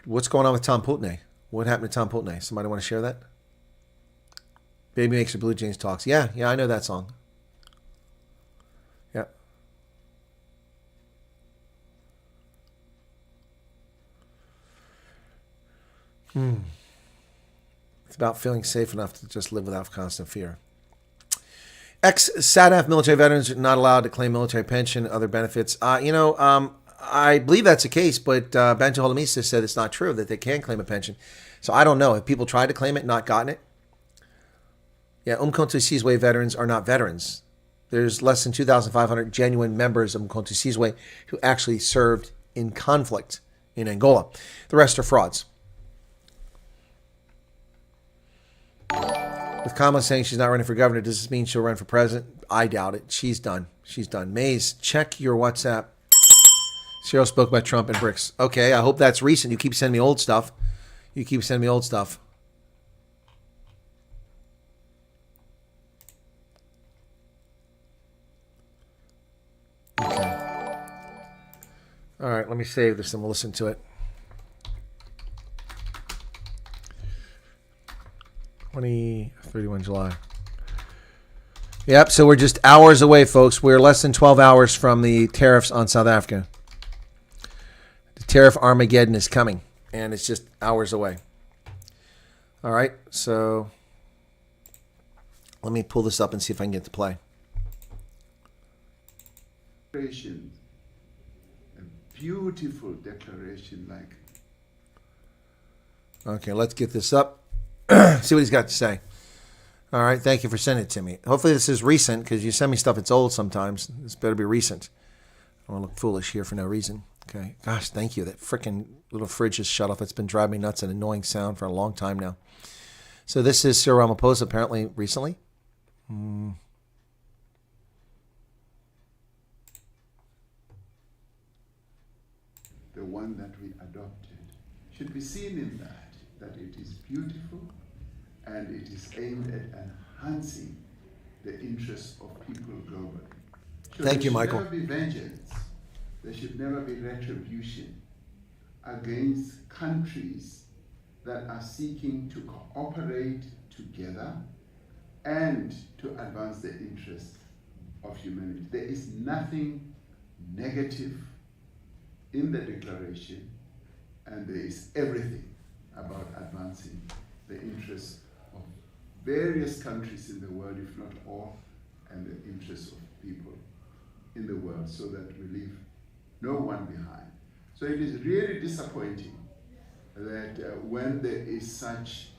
What's going on with Tom Pulteney? What happened to Tom Pulteney? Somebody want to share that? Baby Makes Her Blue Jeans Talks. Yeah, I know that song. Yeah. It's about feeling safe enough to just live without constant fear. Ex-SADF military veterans are not allowed to claim military pension, other benefits. I believe that's the case, but Banjo Holomisa said it's not true, that they can claim a pension. So I don't know. Have people tried to claim it, not gotten it? Yeah, Umkhonto Sizwe veterans are not veterans. There's less than 2,500 genuine members of Umkhonto Sizwe who actually served in conflict in Angola. The rest are frauds. With Kamala saying she's not running for governor, does this mean she'll run for president? I doubt it. She's done. She's done. Maze, check your WhatsApp. Cyril spoke about Trump and BRICS. Okay, I hope that's recent. You keep sending me old stuff. Okay. All right, let me save this and we'll listen to it. 31 July. Yep, so we're just hours away, folks. We're less than 12 hours from the tariffs on South Africa. The tariff Armageddon is coming, and it's just hours away. All right, so let me pull this up and see if I can get to play. A beautiful declaration like. Okay, let's get this up. See what he's got to say. All right, thank you for sending it to me. Hopefully this is recent, because you send me stuff that's old sometimes. This better be recent. I don't want to look foolish here for no reason. Okay, gosh, thank you. That freaking little fridge just shut off. It's been driving me nuts, an annoying sound for a long time now. So this is Cyril Ramaphosa apparently recently. The one that we adopted should be seen in that it is beautiful and it is aimed at enhancing the interests of people globally. So Thank you, Michael. There should never be vengeance. There should never be retribution against countries that are seeking to cooperate together and to advance the interests of humanity. There is nothing negative in the declaration, and there is everything about advancing the interests of various countries in the world, if not all, and the interests of people in the world, so that we leave no one behind. So it is really disappointing that when there is such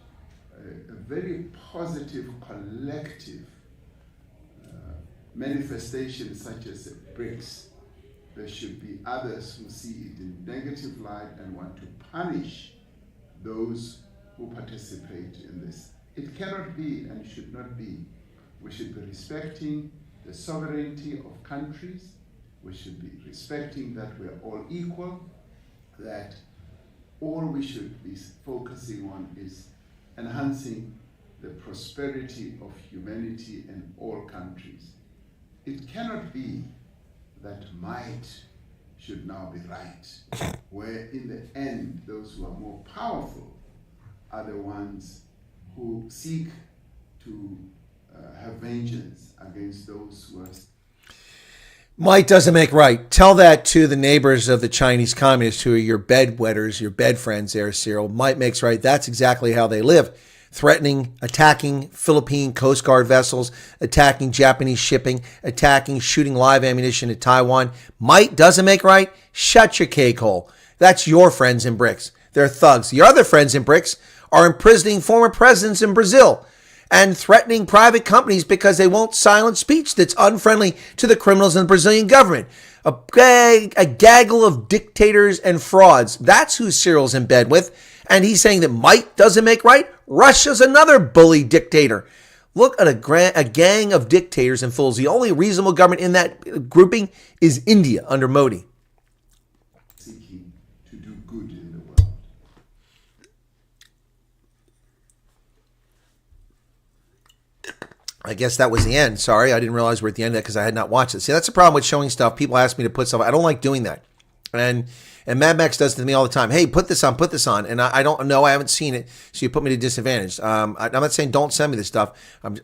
a very positive collective manifestation such as BRICS, there should be others who see it in negative light and want to punish those who participate in this. It cannot be and should not be. We should be respecting the sovereignty of countries. We should be respecting that we are all equal, that all we should be focusing on is enhancing the prosperity of humanity in all countries. It cannot be that might should now be right, where in the end those who are more powerful are the ones who seek to have vengeance against those who are. Might doesn't make right. Tell that to the neighbors of the Chinese communists who are your bedwetters, your bed friends there, Cyril. Might makes right. That's exactly how they live. Threatening, attacking Philippine Coast Guard vessels, attacking Japanese shipping, attacking, shooting live ammunition at Taiwan. Might doesn't make right. Shut your cake hole. That's your friends in BRICS. They're thugs. Your other friends in BRICS are imprisoning former presidents in Brazil and threatening private companies because they won't silence speech that's unfriendly to the criminals in the Brazilian government. A gaggle of dictators and frauds. That's who Cyril's in bed with. And he's saying that might doesn't make right. Russia's another bully dictator. Look at a gang of dictators and fools. The only reasonable government in that grouping is India under Modi. I guess that was the end. Sorry, I didn't realize we're at the end of that because I had not watched it. See, that's the problem with showing stuff. People ask me to put stuff. I don't like doing that. And Mad Max does it to me all the time. Hey, put this on. And I don't know. I haven't seen it. So you put me to disadvantage. I'm not saying don't send me this stuff.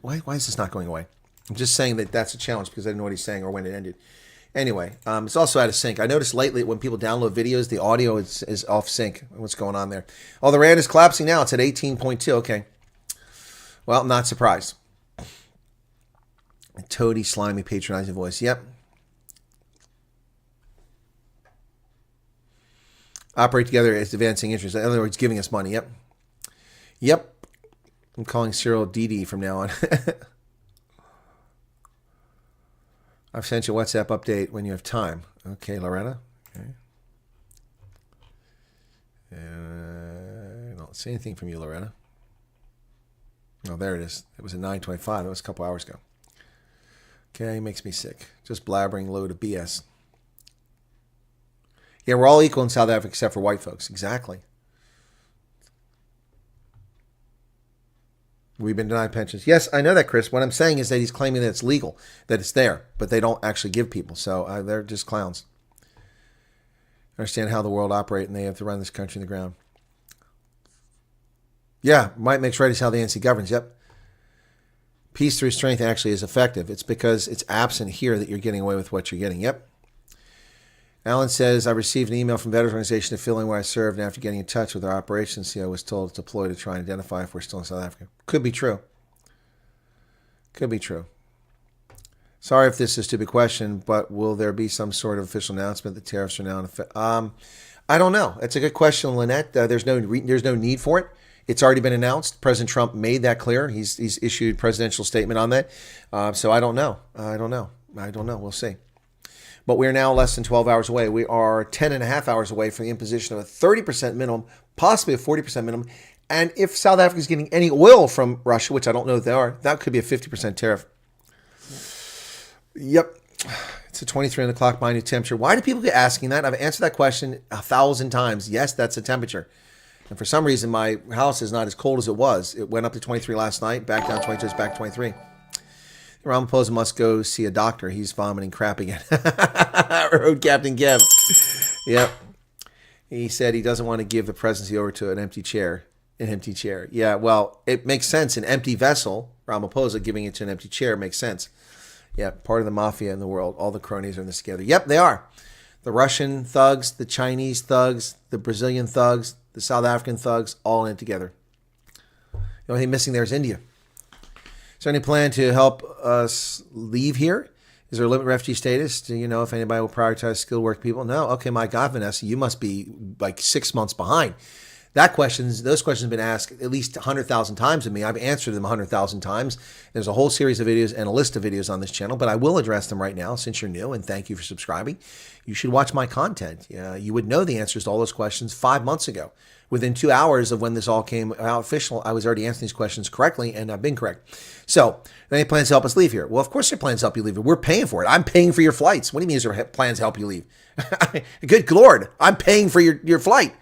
Why is this not going away? I'm just saying that that's a challenge because I didn't know what he's saying or when it ended. Anyway, it's also out of sync. I noticed lately when people download videos, the audio is off sync. What's going on there? Oh, the rand is collapsing now. It's at 18.2. Okay. Well, I'm not surprised. A toady, slimy, patronizing voice. Yep. Operate together as advancing interests. In other words, giving us money. Yep. Yep. I'm calling Cyril DD from now on. I've sent you a WhatsApp update when you have time. Okay, Loretta. Okay. I don't see anything from you, Loretta. Oh, there it is. It was at 9:25. That was a couple hours ago. Okay, makes me sick. Just blabbering load of BS. Yeah, we're all equal in South Africa except for white folks. Exactly. We've been denied pensions. Yes, I know that, Chris. What I'm saying is that he's claiming that it's legal, that it's there, but they don't actually give people. So they're just clowns. Understand how the world operates, and they have to run this country in the ground. Yeah, might makes right is how the ANC governs. Yep. Peace through strength actually is effective. It's because it's absent here that you're getting away with what you're getting. Yep. Alan says, I received an email from Veterans Organization to fill in where I served, and after getting in touch with our operations, I was told to deploy to try and identify if we're still in South Africa. Could be true. Could be true. Sorry if this is a stupid question, but will there be some sort of official announcement that tariffs are now in effect? I don't know. It's a good question, Lynette. There's no need for it. It's already been announced. President Trump made that clear. He's issued a presidential statement on that. So I don't know. I don't know. We'll see. But we're now less than 12 hours away. We are 10 and a half hours away from the imposition of a 30% minimum, possibly a 40% minimum. And if South Africa is getting any oil from Russia, which I don't know that they are, that could be a 50% tariff. Yep. It's a 23 on the clock, minute temperature. Why do people get asking that? I've answered that question 1,000 times. Yes, that's the temperature. And for some reason, my house is not as cold as it was. It went up to 23 last night, back down 22, it's back 23. Ramaphosa must go see a doctor. He's vomiting crap again. Road Captain Kev. Yep. He said he doesn't want to give the presidency over to an empty chair. An empty chair. Yeah, well, it makes sense. An empty vessel, Ramaphosa giving it to an empty chair makes sense. Yeah, part of the mafia in the world. All the cronies are in this together. Yep, they are. The Russian thugs, the Chinese thugs, the Brazilian thugs, the South African thugs, all in it together. The only thing missing there is India. Is there any plan to help us leave here? Is there a limit refugee status? Do you know if anybody will prioritize skilled work people? No. Okay, my God, Vanessa, you must be like 6 months behind. Those questions have been asked at least 100,000 times of me. I've answered them 100,000 times. There's a whole series of videos and a list of videos on this channel, but I will address them right now since you're new, and thank you for subscribing. You should watch my content. You would know the answers to all those questions 5 months ago. Within 2 hours of when this all came out official, I was already answering these questions correctly, and I've been correct. So, any plans to help us leave here? Well, of course there are plans to help you leave here. We're paying for it. I'm paying for your flights. What do you mean is there plans to help you leave? Good Lord, I'm paying for your flight.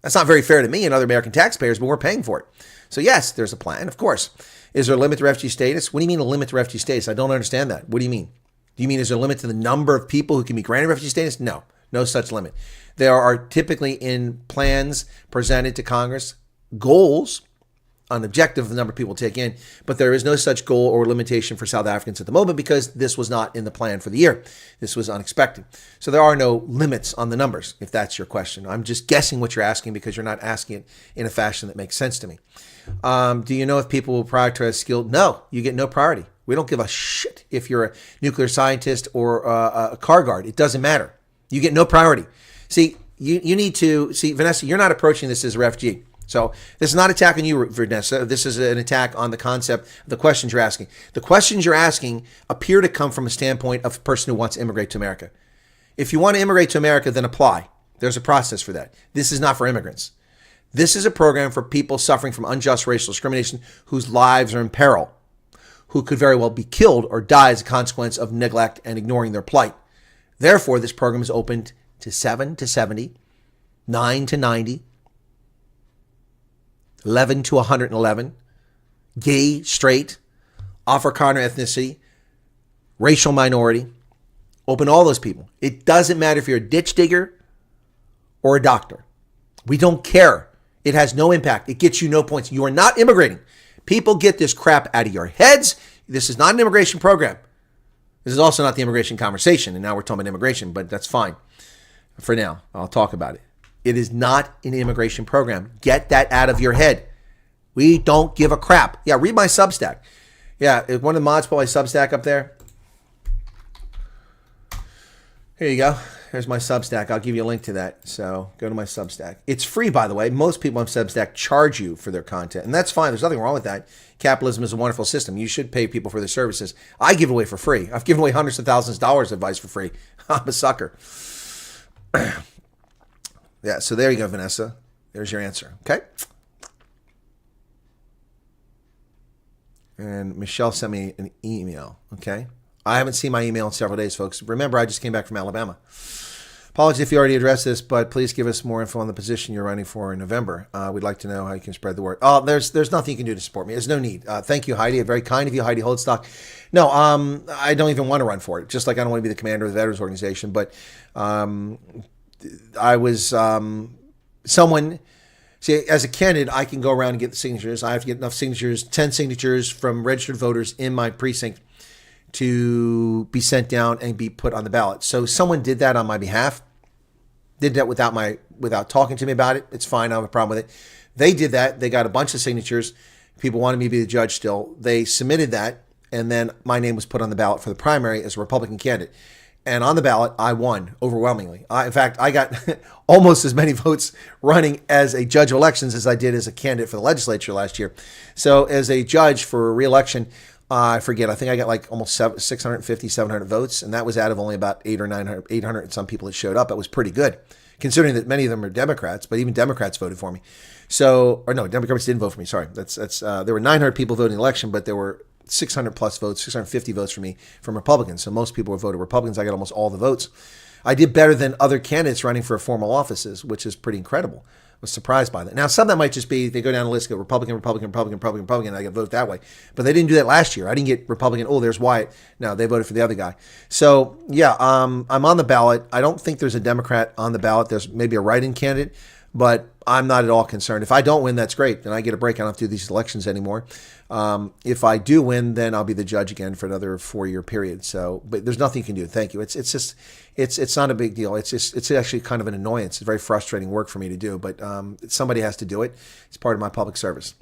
That's not very fair to me and other American taxpayers, but we're paying for it. So yes, there's a plan, of course. Is there a limit to refugee status? What do you mean a limit to refugee status? I don't understand that. What do you mean? Do you mean is there a limit to the number of people who can be granted refugee status? No, no such limit. There are typically in plans presented to Congress goals on objective of the number of people to take in, but there is no such goal or limitation for South Africans at the moment because this was not in the plan for the year. This was unexpected. So there are no limits on the numbers, if that's your question. I'm just guessing what you're asking because you're not asking it in a fashion that makes sense to me. Do you know if people will prioritize skilled? No, you get no priority. We don't give a shit if you're a nuclear scientist or a car guard. It doesn't matter. You get no priority. See, you need to, Vanessa, you're not approaching this as a refugee. So this is not attacking you, Vanessa. This is an attack on the concept of the questions you're asking. The questions you're asking appear to come from a standpoint of a person who wants to immigrate to America. If you want to immigrate to America, then apply. There's a process for that. This is not for immigrants. This is a program for people suffering from unjust racial discrimination whose lives are in peril, who could very well be killed or die as a consequence of neglect and ignoring their plight. Therefore, this program is opened to 7 to 70, 9 to 90, 11 to 111, gay, straight, Afrikaner ethnicity, racial minority. Open all those people. It doesn't matter if you're a ditch digger or a doctor. We don't care. It has no impact. It gets you no points. You are not immigrating. People get this crap out of your heads. This is not an immigration program. This is also not the immigration conversation. And now we're talking about immigration, but that's fine. For now, I'll talk about it. It is not an immigration program. Get that out of your head. We don't give a crap. Yeah, read my Substack. Yeah, if one of the mods put my Substack up there. Here you go. Here's my Substack. I'll give you a link to that. So go to my Substack. It's free, by the way. Most people on Substack charge you for their content, and that's fine. There's nothing wrong with that. Capitalism is a wonderful system. You should pay people for their services. I give away for free. I've given away hundreds of thousands of dollars of advice for free. I'm a sucker. Yeah, so there you go, Vanessa. There's your answer. Okay? And Michelle sent me an email. Okay? I haven't seen my email in several days, folks. Remember, I just came back from Alabama. Apologies if you already addressed this, but please give us more info on the position you're running for in November. We'd like to know how you can spread the word. Oh, there's nothing you can do to support me. There's no need. Thank you, Heidi. Very kind of you, Heidi Holdstock. No, I don't even want to run for it. Just like I don't want to be the commander of the Veterans Organization. But I was someone. See, as a candidate, I can go around and get the signatures. I have to get enough signatures, 10 signatures from registered voters in my precinct to be sent down and be put on the ballot. So someone did that on my behalf. Did that without talking to me about it. It's fine. I don't have a problem with it. They did that. They got a bunch of signatures. People wanted me to be the judge still. They submitted that, and then my name was put on the ballot for the primary as a Republican candidate. And on the ballot, I won overwhelmingly. In fact, I got almost as many votes running as a judge of elections as I did as a candidate for the legislature last year. So as a judge for re-election, I forget. I think I got like almost 650, 700 votes, and that was out of only about 800 and some people that showed up. It was pretty good, considering that many of them are Democrats, but even Democrats voted for me. So, or no, Democrats didn't vote for me. Sorry, that's there were 900 people voting in the election, but there were 600 plus votes, 650 votes for me from Republicans. So most people were voted Republicans. I got almost all the votes. I did better than other candidates running for formal offices, which is pretty incredible. I was surprised by that. Now, some of that might just be they go down the list, go Republican, Republican, Republican, Republican, Republican, and I get voted that way. But they didn't do that last year. I didn't get Republican. Oh, there's Wyatt. No, they voted for the other guy. So, yeah, I'm on the ballot. I don't think there's a Democrat on the ballot. There's maybe a write-in candidate, but I'm not at all concerned. If I don't win, that's great. Then I get a break. I don't have to do these elections anymore. If I do win, then I'll be the judge again for another 4-year period. So, but there's nothing you can do. Thank you. It's not a big deal. It's actually kind of an annoyance. It's very frustrating work for me to do, but somebody has to do it. It's part of my public service.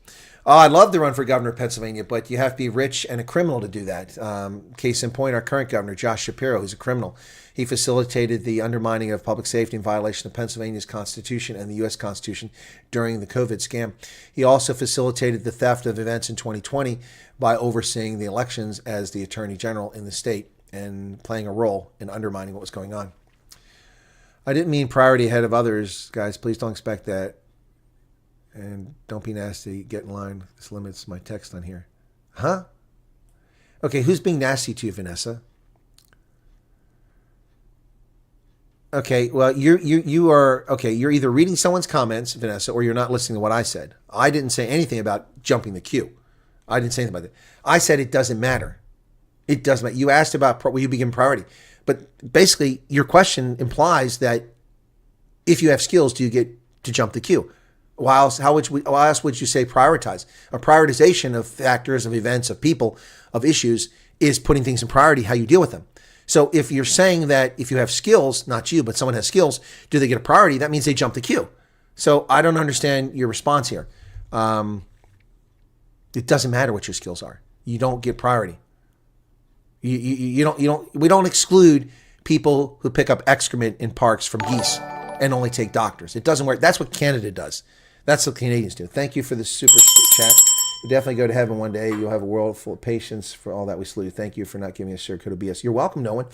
I'd love to run for governor of Pennsylvania, but you have to be rich and a criminal to do that. Case in point, our current governor, Josh Shapiro, who's a criminal. He facilitated the undermining of public safety in violation of Pennsylvania's Constitution and the U.S. Constitution during the COVID scam. He also facilitated the theft of events in 2020 by overseeing the elections as the Attorney General in the state and playing a role in undermining what was going on. I didn't mean priority ahead of others, guys. Please don't expect that. And don't be nasty. Get in line. This limits my text on here. Huh? Okay, who's being nasty to you, Vanessa? Okay, well, you are okay. You're either reading someone's comments, Vanessa, or you're not listening to what I said. I didn't say anything about jumping the queue. I didn't say anything about that. I said it doesn't matter. It doesn't matter. You asked about will you be given priority, but basically your question implies that if you have skills, do you get to jump the queue? Why else would you say prioritize? A prioritization of factors, of events, of people, of issues is putting things in priority, how you deal with them. So if you're saying that if you have skills, not you, but someone has skills, do they get a priority? That means they jump the queue. So I don't understand your response here. It doesn't matter what your skills are. You don't get priority. We don't exclude people who pick up excrement in parks from geese and only take doctors. It doesn't work. That's what Canada does. That's what Canadians do. Thank you for the super chat. You definitely go to heaven one day. You'll have a world full of patience. For all that, we salute you. Thank you for not giving us sugarcoat of BS. You're welcome, no one.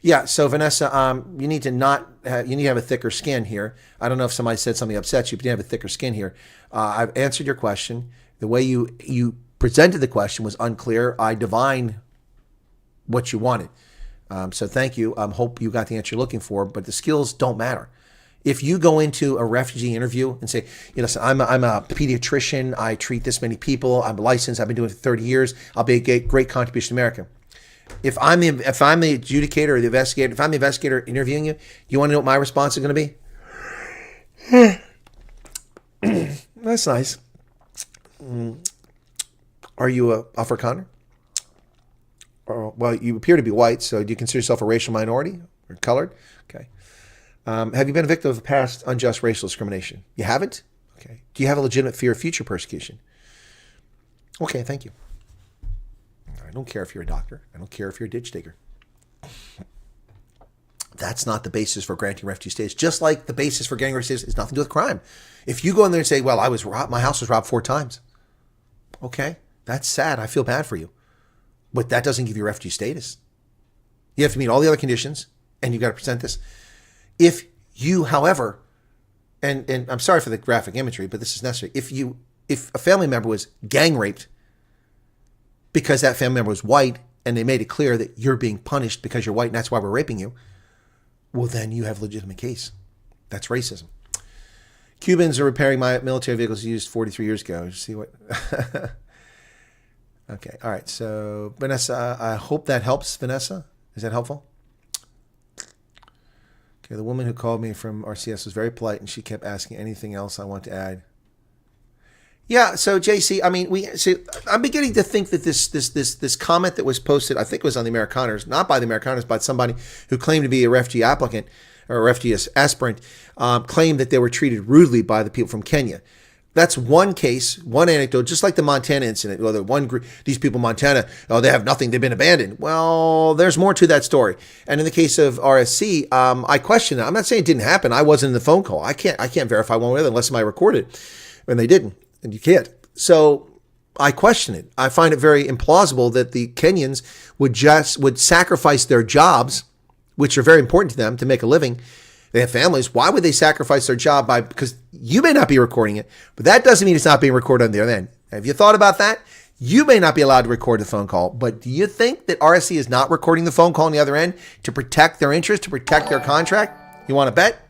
Yeah. So Vanessa, you need to have a thicker skin here. I don't know if somebody said something upsets you, but you have a thicker skin here. I've answered your question. The way you presented the question was unclear. I divined what you wanted. So thank you. Hope you got the answer you're looking for. But the skills don't matter. If you go into a refugee interview and say, listen, I'm a pediatrician, I treat this many people, I'm licensed, I've been doing it for 30 years, I'll be a great contribution to America. If I'm the adjudicator or the investigator, if I'm the investigator interviewing you, you want to know what my response is going to be? That's nice. Are you a Afrikaner? Well, you appear to be white, so do you consider yourself a racial minority or colored? Okay. Have you been a victim of past unjust racial discrimination? You haven't? Okay. Do you have a legitimate fear of future persecution? Okay, thank you. I don't care if you're a doctor. I don't care if you're a ditch digger. That's not the basis for granting refugee status. Just like the basis for getting refugee status is nothing to do with crime. If you go in there and say, well, I was robbed, my house was robbed 4 times. Okay, that's sad. I feel bad for you. But that doesn't give you refugee status. You have to meet all the other conditions, and you've got to present this. If you, however, and I'm sorry for the graphic imagery, but this is necessary. If a family member was gang raped because that family member was white, and they made it clear that you're being punished because you're white, and that's why we're raping you, well, then you have a legitimate case. That's racism. Cubans are repairing my military vehicles used 43 years ago. See what? Okay. All right. So, Vanessa, I hope that helps, Vanessa. Is that helpful? Okay. The woman who called me from RCS was very polite, and she kept asking anything else I want to add. Yeah. So, JC, I mean, I'm beginning to think that this comment that was posted, I think it was on the Amerikaners, not by the Amerikaners, but somebody who claimed to be a refugee applicant or a refugee aspirant, claimed that they were treated rudely by the people from Kenya. That's one case, one anecdote, just like the Montana incident. Well, these people in Montana, they have nothing, they've been abandoned. Well, there's more to that story. And in the case of RSC, I question it. I'm not saying it didn't happen. I wasn't in the phone call. I can't verify one way or the other unless somebody recorded it, and they didn't, and you can't. So I question it. I find it very implausible that the Kenyans would sacrifice their jobs, which are very important to them, to make a living. They have families. Why would they sacrifice their job because you may not be recording it, but that doesn't mean it's not being recorded on the other end. Have you thought about that? You may not be allowed to record the phone call, but do you think that RSC is not recording the phone call on the other end to protect their interest, to protect their contract? You want to bet?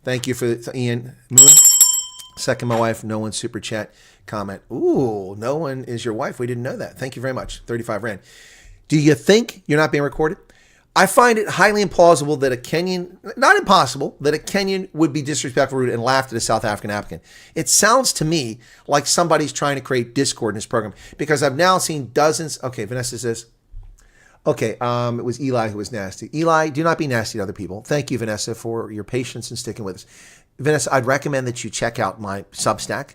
Thank you for Ian Moon. Second, my wife, no one super chat comment. Ooh, no one is your wife. We didn't know that. Thank you very much. 35 Rand. Do you think you're not being recorded? I find it highly implausible that a Kenyan, not impossible, that a Kenyan would be disrespectful, rude, and laugh at a South African applicant. It sounds to me like somebody's trying to create discord in this program, because I've now seen dozens. Okay, Vanessa says, okay, it was Eli who was nasty. Eli, do not be nasty to other people. Thank you, Vanessa, for your patience and sticking with us. Vanessa, I'd recommend that you check out my Substack.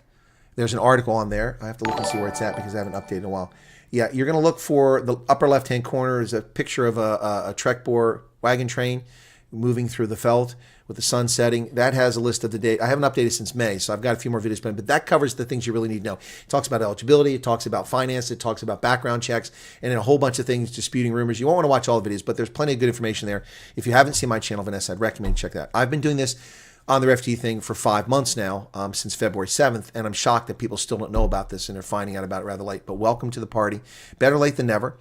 There's an article on there. I have to look and see where it's at because I haven't updated in a while. Yeah, you're going to look for the upper left-hand corner is a picture of a Trekboer wagon train moving through the veldt with the sun setting. That has a list of the date. I haven't updated since May, so I've got a few more videos, but that covers the things you really need to know. It talks about eligibility. It talks about finance. It talks about background checks, and then a whole bunch of things, disputing rumors. You won't want to watch all the videos, but there's plenty of good information there. If you haven't seen my channel, Vanessa, I'd recommend you check that. I've been doing this on the refugee thing for 5 months now, since February 7th, and I'm shocked that people still don't know about this and they're finding out about it rather late. But welcome to the party. Better late than never.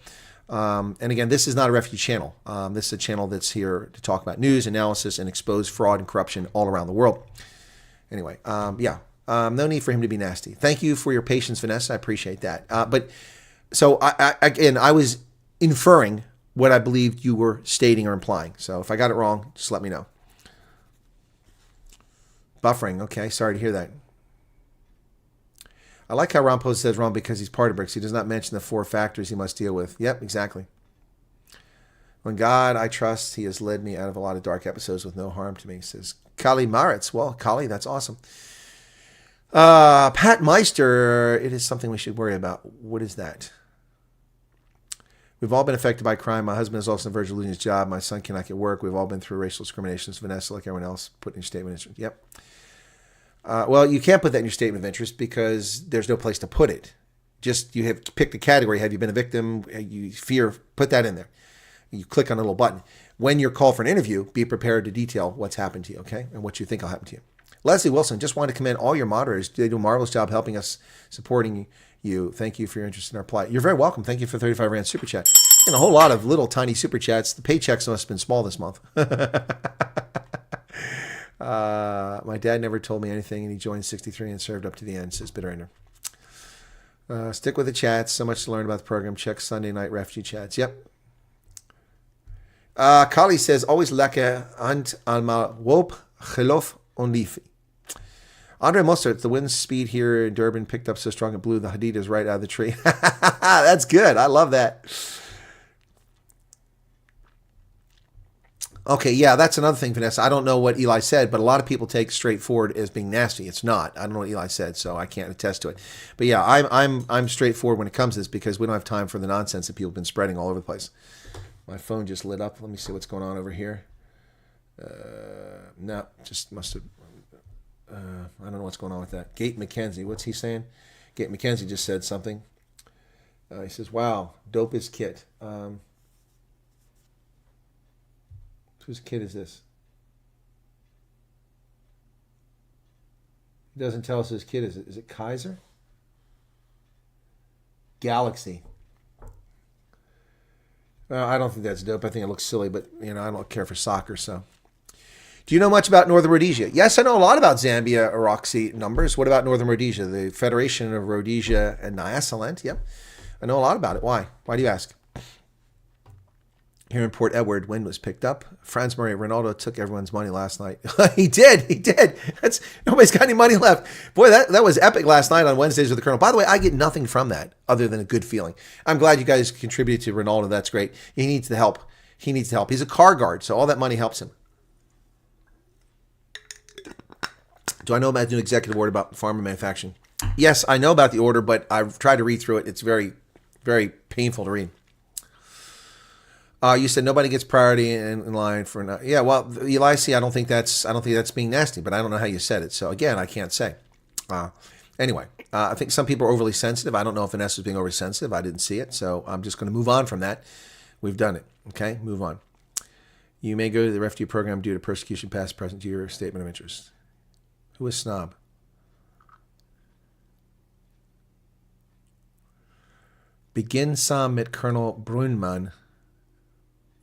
And again, this is not a refugee channel. This is a channel that's here to talk about news, analysis, and expose fraud and corruption all around the world. Anyway, no need for him to be nasty. Thank you for your patience, Vanessa. I appreciate that. But so I was inferring what I believed you were stating or implying. So if I got it wrong, just let me know. Buffering. Okay, sorry to hear that. I like how Ramaphosa says wrong because he's part of BRICS. He does not mention the 4 factors he must deal with. Yep, exactly. When God I trust, he has led me out of a lot of dark episodes with no harm to me, says Kali Maritz. Well, Kali, that's awesome. Pat Meister, it is something we should worry about. What is that? We've all been affected by crime. My husband is also on the verge of losing his job. My son cannot get work. We've all been through racial discrimination. Vanessa, like everyone else, put in your statement of interest. Yep. Well, you can't put that in your statement of interest because there's no place to put it. Just you have picked a category. Have you been a victim? You fear, put that in there. You click on a little button. When you're called for an interview, be prepared to detail what's happened to you, okay? And what you think will happen to you. Leslie Wilson, just wanted to commend all your moderators. They do a marvelous job helping us, supporting you. Thank you for your interest in our plight. You're very welcome. Thank you for 35 Rand Super Chat. And a whole lot of little tiny Super Chats. The paychecks must have been small this month. My dad never told me anything, and he joined 63 and served up to the end, says Bitterainer. Stick with the chats. So much to learn about the program. Check Sunday night refugee chats. Yep. Kali says, always lekker hand allemaal woop, geloof onliefie. Andre Mostert, the wind speed here in Durban picked up so strong it blew the Hadidas right out of the tree. That's good. I love that. Okay, yeah, that's another thing, Vanessa. I don't know what Eli said, but a lot of people take straightforward as being nasty. It's not. I don't know what Eli said, so I can't attest to it. But yeah, I'm straightforward when it comes to this because we don't have time for the nonsense that people have been spreading all over the place. My phone just lit up. Let me see what's going on over here. No, just must have. I don't know what's going on with that. Gate McKenzie, what's he saying? Gate McKenzie just said something. He says, "Wow, dopest kit." Whose kid is this? He doesn't tell us whose kid is it. Is it Kaiser? Galaxy. I don't think that's dope. I think it looks silly, but I don't care for soccer, so. Do you know much about Northern Rhodesia? Yes, I know a lot about Zambia Oroxi numbers. What about Northern Rhodesia? The Federation of Rhodesia and Nyasaland. Yep. I know a lot about it. Why? Why do you ask? Here in Port Edward, wind was picked up. Franz Maria Ronaldo took everyone's money last night. He did. Nobody's got any money left. Boy, that was epic last night on Wednesdays with the Colonel. By the way, I get nothing from that other than a good feeling. I'm glad you guys contributed to Ronaldo. That's great. He needs the help. He's a car guard, so all that money helps him. Do I know about the new executive order about pharma manufacturing? Yes, I know about the order, but I've tried to read through it. It's very, very painful to read. You said nobody gets priority in line for. Yeah, well, Eli, I don't think that's being nasty, but I don't know how you said it. So again, I can't say. Anyway, I think some people are overly sensitive. I don't know if Vanessa is being overly sensitive. I didn't see it, so I'm just going to move on from that. We've done it. Okay, move on. You may go to the refugee program due to persecution, past, present, to your statement of interest. Who is Snob? Begin some mit Colonel Brunman.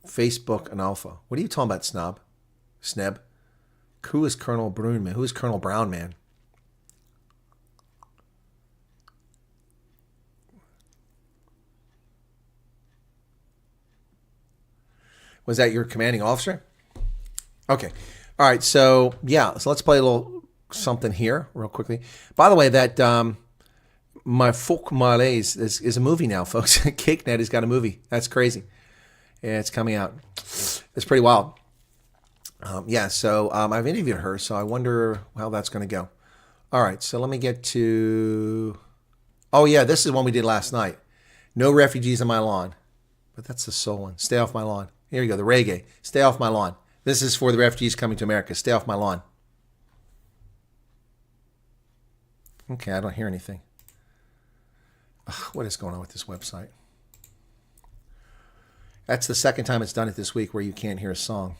Facebook and Alpha. What are you talking about, Snob? Sneb? Who is Colonel Brunman? Who is Colonel Brown Man? Was that your commanding officer? Okay. All right. So, yeah. So let's play a little something here real quickly. By the way, that My Folk Malaise is a movie now, folks. CakeNet has got a movie. That's crazy. Yeah, it's coming out. It's pretty wild. So I've interviewed her, so I wonder how that's going to go. All right, so let me get to... Oh, yeah, this is one we did last night. No refugees on my lawn. But that's the soul one. Stay off my lawn. Here you go, the reggae. Stay off my lawn. This is for the refugees coming to America. Stay off my lawn. Okay, I don't hear anything. Ugh, what is going on with this website? That's the second time it's done it this week where you can't hear a song.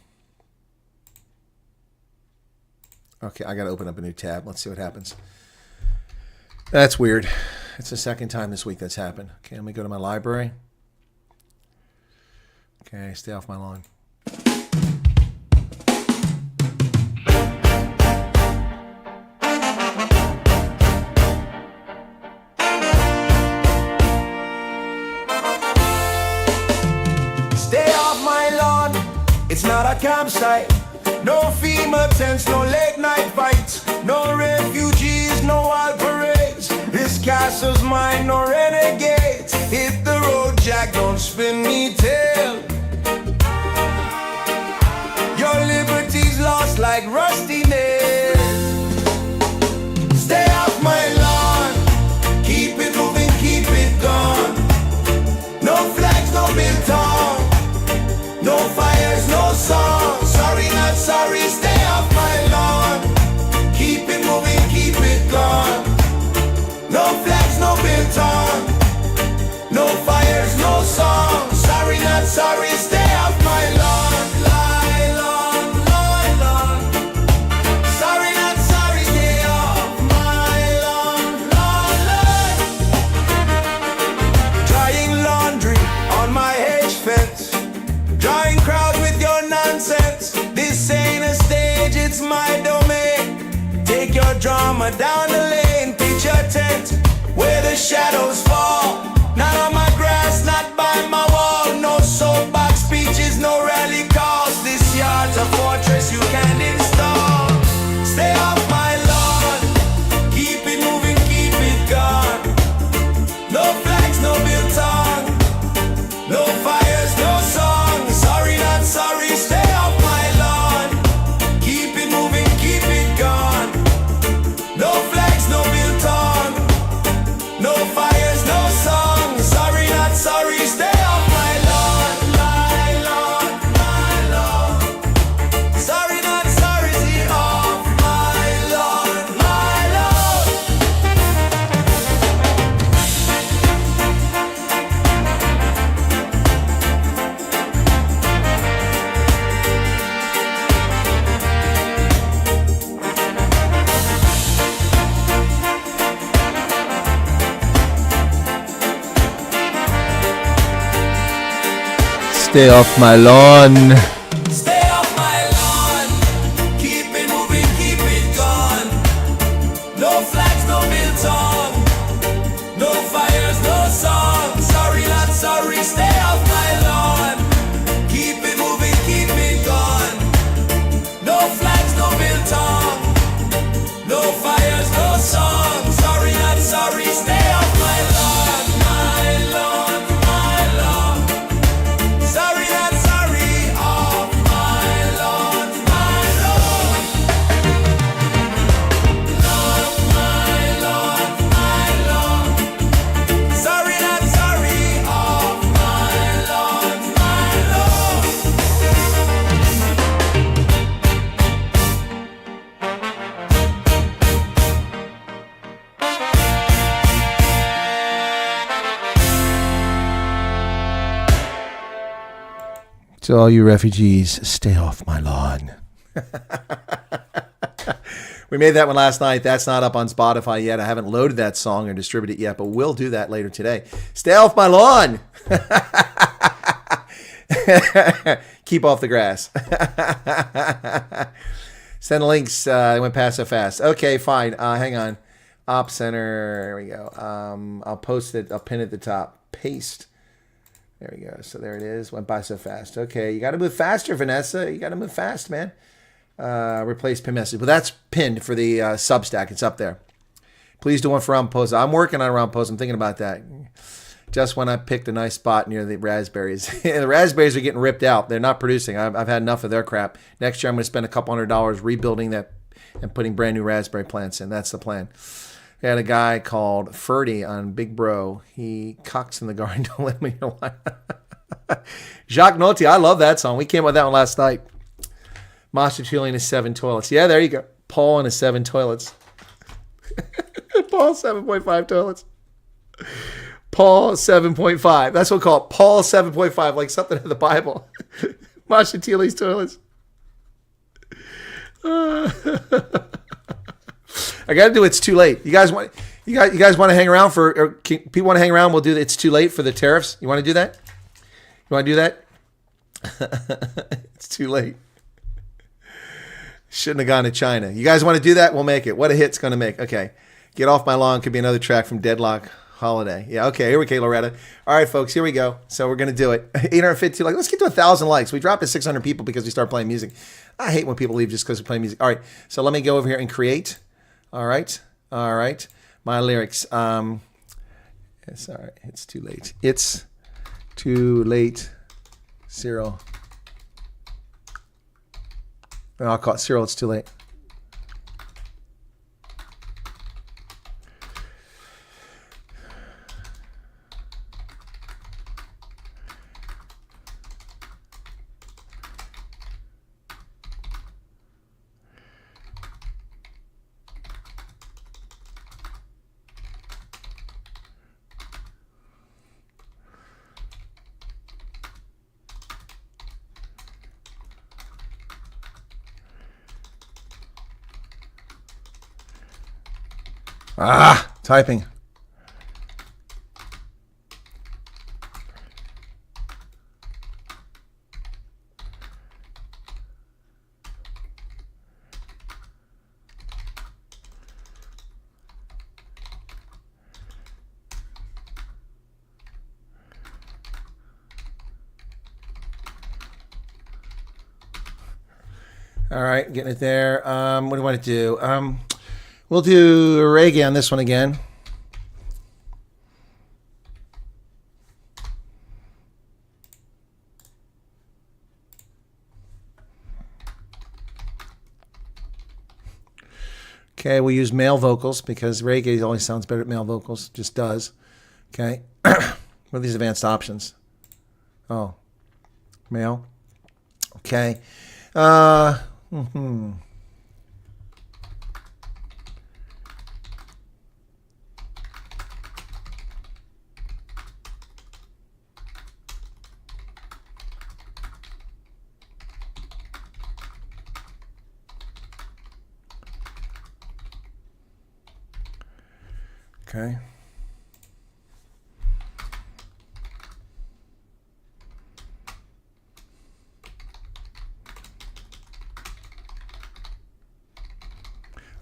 Okay, I got to open up a new tab. Let's see what happens. That's weird. It's the second time this week that's happened. Okay, let me go to my library. Okay, stay off my lawn. It's not a campsite, no FEMA tents, no late night fights, no refugees, no wild parades. This castle's mine, no renegades. Hit the road, Jack, don't spin me tail. Your liberty's lost like rusty nails. Stay off my lawn, keep it moving, keep it gone. No flags, no biltong. No fires, no song. Sorry, not sorry, stay off my lawn. Keep it moving, keep it gone. No flags, no biltong. No fires, no song. Sorry, drama down the lane. Pitch your tent where the shadows fall. Not on my grass, not by my wall. No soapbox speeches, no rally calls. This yard's a fortress you can't install. Stay off my lawn. Keep it moving, keep it gone. No flags, no biltong. No fires, no song. Sorry, not sorry. Stay off my lawn. Keep it moving, keep it gone. No flags, no biltong. No fires, no song. Sorry, not sorry. Stay off my lawn, my lawn, my lawn. Sorry, not sorry. Stay off my lawn, my lawn. Stay off my lawn. Stay off my lawn. Keep it moving, keep it gone. No flags, no biltong. No fires, no song. Sorry, not sorry. Stay off my lawn. Keep it moving, keep it gone. No flags, no biltong. No fires, no song. Sorry, not sorry. Stay off my lawn, my lawn, my lawn. Sorry, not sorry. Off my lawn, my lawn. Lawn, my lawn, my lawn. Sorry, not sorry. Off my lawn, my lawn. To all you refugees, stay off my lawn. We made that one last night. That's not up on Spotify yet. I haven't loaded that song or distributed it yet, but we'll do that later today. Stay off my lawn. Keep off the grass. Send links. I went past so fast. Okay, fine. Hang on. Op center. There we go. I'll post it. I'll pin it at the top. Paste. There we go. So there it is. Went by so fast. Okay, you got to move faster, Vanessa. You got to move fast, man. Replace pin message. Well, that's pinned for the Substack. It's up there. Please do one for Ramaphosa. I'm working on Ramaphosa. I'm thinking about that. Just when I picked a nice spot near the raspberries. The raspberries are getting ripped out. They're not producing. I've had enough of their crap. Next year, I'm going to spend a couple $100 rebuilding that and putting brand new raspberry plants in. That's the plan. I had a guy called Ferdy on Big Bro. He cocks in the garden. Don't let me know why. Jacques Notti. I love that song. We came up with that one last night. Master Chili and his 7 toilets. Yeah, there you go. Paul and his 7 toilets. Paul 7.5 toilets. Paul 7.5. That's what we call it. Paul 7.5, like something in the Bible. Masha Thiele's toilets. I got to do It's Too Late. You guys want to hang around for, or people want to hang around? We'll do It's Too Late for the tariffs. You want to do that? You want to do that? It's too late. Shouldn't have gone to China. You guys want to do that? We'll make it. What a hit's going to make. Okay. Get Off My Lawn could be another track from Deadlock Holiday. Yeah, okay. Here we go, Loretta. All right, folks. Here we go. So we're going to do it. 852 likes. Let's get to 1,000 likes. We dropped to 600 people because we start playing music. I hate when people leave just because we play music. All right. So let me go over here and create. All right. All right. My lyrics. It's all right. It's too late. It's too late. Cyril. I'll call it Cyril. It's too late. Typing. All right, getting it there. What do you want to do? We'll do reggae on this one again. Okay, we'll use male vocals because reggae always sounds better at male vocals. Just does. Okay. What are these advanced options? Oh, male. Okay. Okay.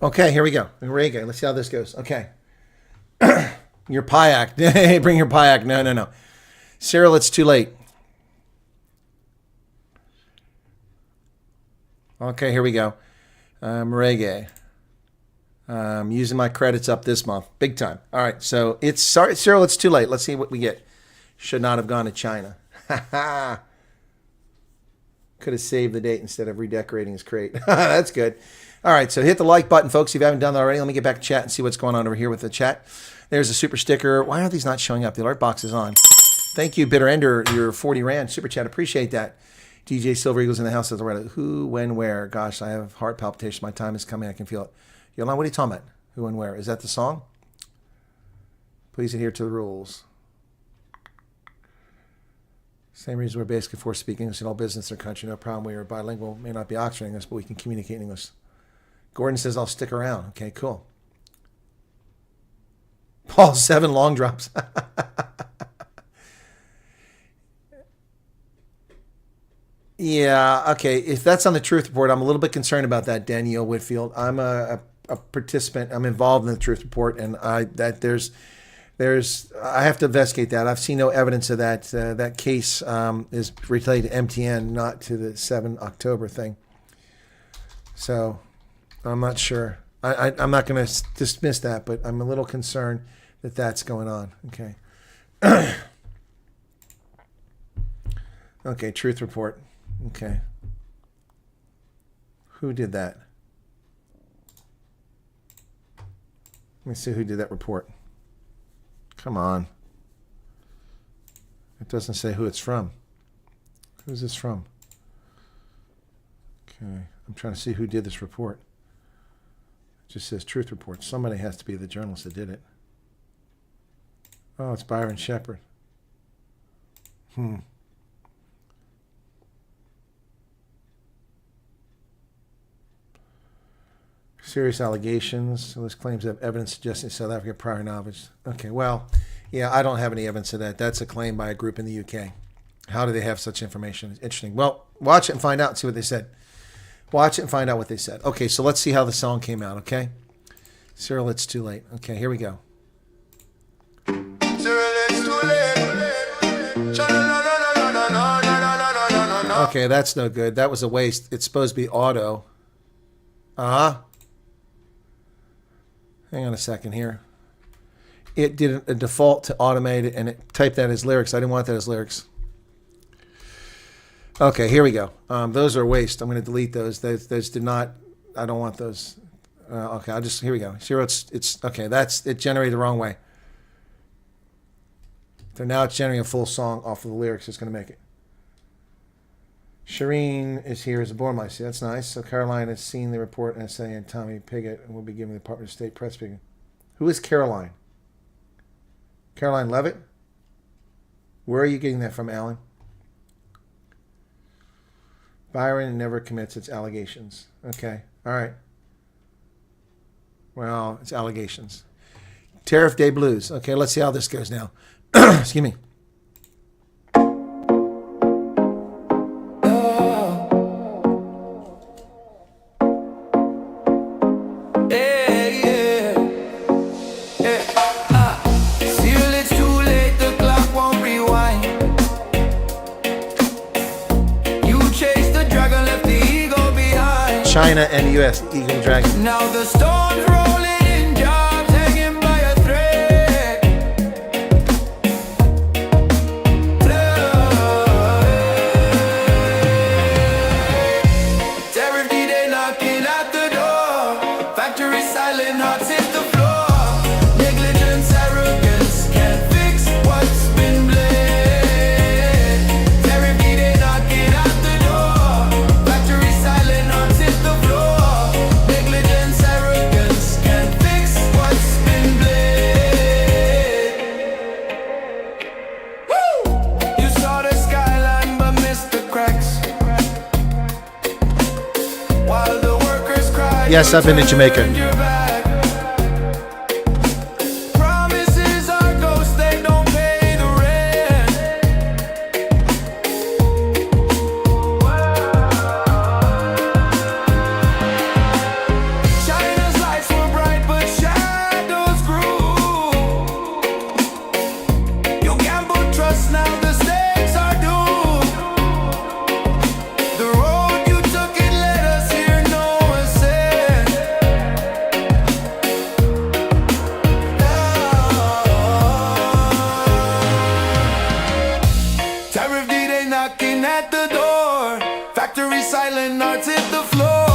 Okay, here we go. Reggae. Let's see how this goes. Okay. Your Payak. Hey, bring your Payak. No. Cyril, it's too late. Okay, here we go. Reggae. Using my credits up this month. Big time. All right, so it's... Sorry, Cyril, it's too late. Let's see what we get. Should not have gone to China. Could have saved the date instead of redecorating his crate. That's good. All right, so hit the like button, folks, if you haven't done that already. Let me get back to chat and see what's going on over here with the chat. There's a super sticker. Why are these not showing up? The alert box is on. Thank you, Bitter Ender, your 40 Rand super chat. Appreciate that. DJ Silver Eagles in the house says, who, when, where? Gosh, I have heart palpitations. My time is coming. I can feel it. Yolanda, what are you talking about? Who and where? Is that the song? Please adhere to the rules. Same reason we're basically forced to speak English in all business in our country. No problem. We are bilingual. May not be Oxford English, but we can communicate in English. Gordon says, I'll stick around. Okay, cool. Paul, 7 long drops. Yeah, okay. If that's on the Truth Report, I'm a little bit concerned about that, Danielle Whitfield. I'm a participant. I'm involved in the Truth Report, and I have to investigate that. I've seen no evidence of that. That case is related to MTN, not to the 7 October thing. So I'm not sure. I'm not going to dismiss that, but I'm a little concerned that that's going on. Okay. Okay, Truth Report. Okay. Who did that? Let me see who did that report. Come on. It doesn't say who it's from. Who's this from? Okay. I'm trying to see who did this report. It just says Truth Report. Somebody has to be the journalist that did it. Oh, it's Byron Shepard. Serious allegations. So this claims that evidence suggesting South Africa prior knowledge. Okay, well, yeah, I don't have any evidence of that. That's a claim by a group in the UK. How do they have such information? It's interesting. Well, watch it and find out and see what they said. Watch it and find out what they said. Okay, so let's see how the song came out, okay? Cyril, it's too late. Okay, here we go. Cyril, it's too late. Okay, that's no good. That was a waste. It's supposed to be auto. Hang on a second here. It did a default to automate it, and it typed that as lyrics. I didn't want that as lyrics. Okay, here we go. Those are a waste. I'm going to delete those. Those did not. I don't want those. Okay, I'll just. Here we go. Zero. It's okay. It generated the wrong way. So now it's generating a full song off of the lyrics. It's going to make it. Shireen is here as a born mice. That's nice. So Caroline has seen the report and is saying Tommy Pigott and will be giving the Department of State press briefing. Who is Caroline? Caroline Levitt? Where are you getting that from, Alan? Byron never commits its allegations. Okay. All right. Well, it's allegations. Tariff Day Blues. Okay, let's see how this goes now. Excuse me. China and U.S. Eagle Dragon. Now the storm's rolling in jobs hanging by a thread. Tariff D-Day knocking at the door. Factory silent, hearts hit the floor. Negligence, arrogance can't fix what's been blamed. Tariff D-Day knocking at the door. Factory silent, hearts hit the floor. Negligence, arrogance can't fix what's been blamed. Woo! You saw the skyline but missed the cracks. While the workers cry, Yes, I've been to Jamaica. Promises are ghosts, they don't pay the rent. China's lights were bright, but shadows grew. You gamble trust, now the stakes are doomed. The road you took, it led us here, no one said. Tariff D-Day knocking at the door. Factory silent, hearts hit the floor.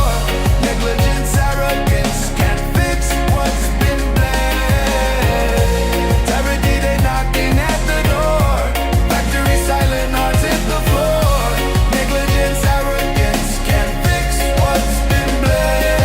Negligence, arrogance can't fix what's been blamed. Tariff D-Day knocking at the door. Factory silent, hearts hit the floor. Negligence, arrogance can't fix what's been blamed.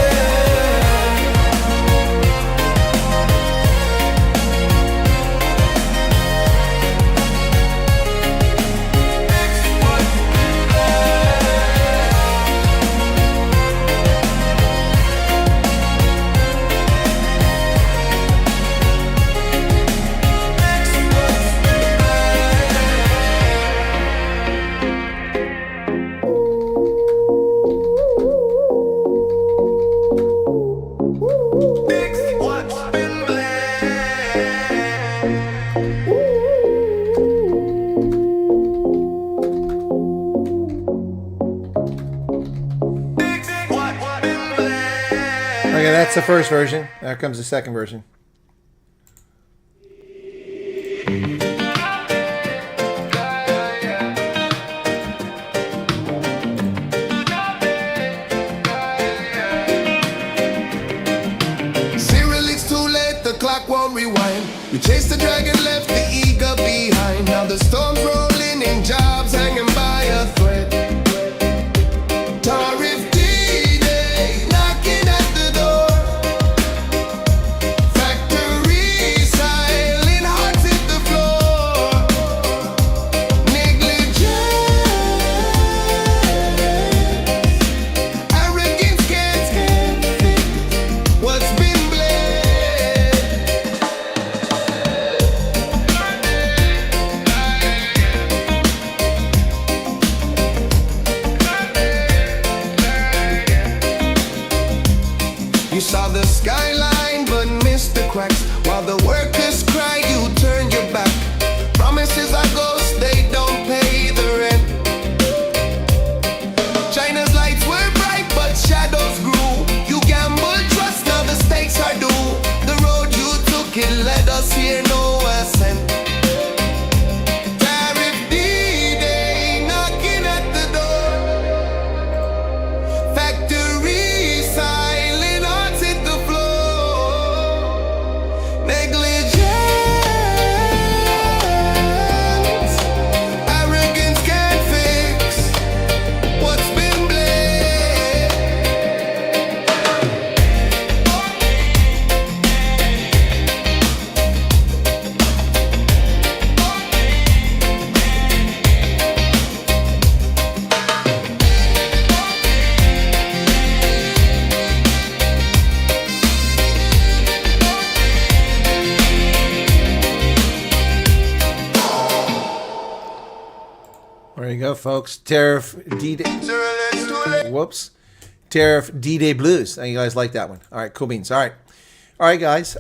Fix what's been Fix what's been Fix what's been Okay, that's the first version. Now comes the second version. Cyril, it's too late, the clock won't rewind. We chased the dragon, left the eagle behind. Now the storm's rolling in, jobs hanging by a thread. Tariff D-Day knocking at the door. Factory silent, hearts hit the floor. Negligence, arrogance can't fix what's been blamed. You saw the skyline but missed the cracks. While the workers cry, you turn your back. Promises are ghosts, they don't pay the rent. China's lights were bright but shadows grew. You gambled trust, now the stakes are due. The road you took, it led us here, no ascent. Tariff D-Day knocking at the door. Factory silent, hearts hit the floor. Negligence, arrogance can't fix what's been blamed. There you go, folks. Tariff D-Day. Cyril, it's too late. Whoops. Tariff D-Day Blues. You guys like that one. All right, cool beans. All right. All right, guys. 2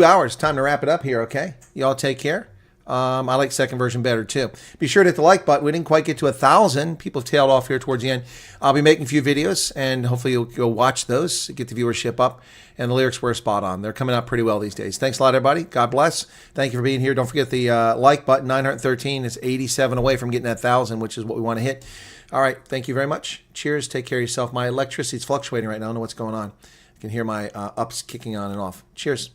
hours. Time to wrap it up here, okay? You all take care. I like second version better too. Be sure to hit the like button. We didn't quite get to 1,000. People tailed off here towards the end. I'll be making a few videos, and hopefully you'll go watch those, get the viewership up. And the lyrics were spot on. They're coming out pretty well these days. Thanks a lot, everybody. God bless. Thank you for being here. Don't forget the like button. 913 is 87 away from getting that 1,000, which is what we want to hit. All right. Thank you very much. Cheers. Take care of yourself. My electricity's fluctuating right now. I don't know what's going on. I can hear my ups kicking on and off. Cheers.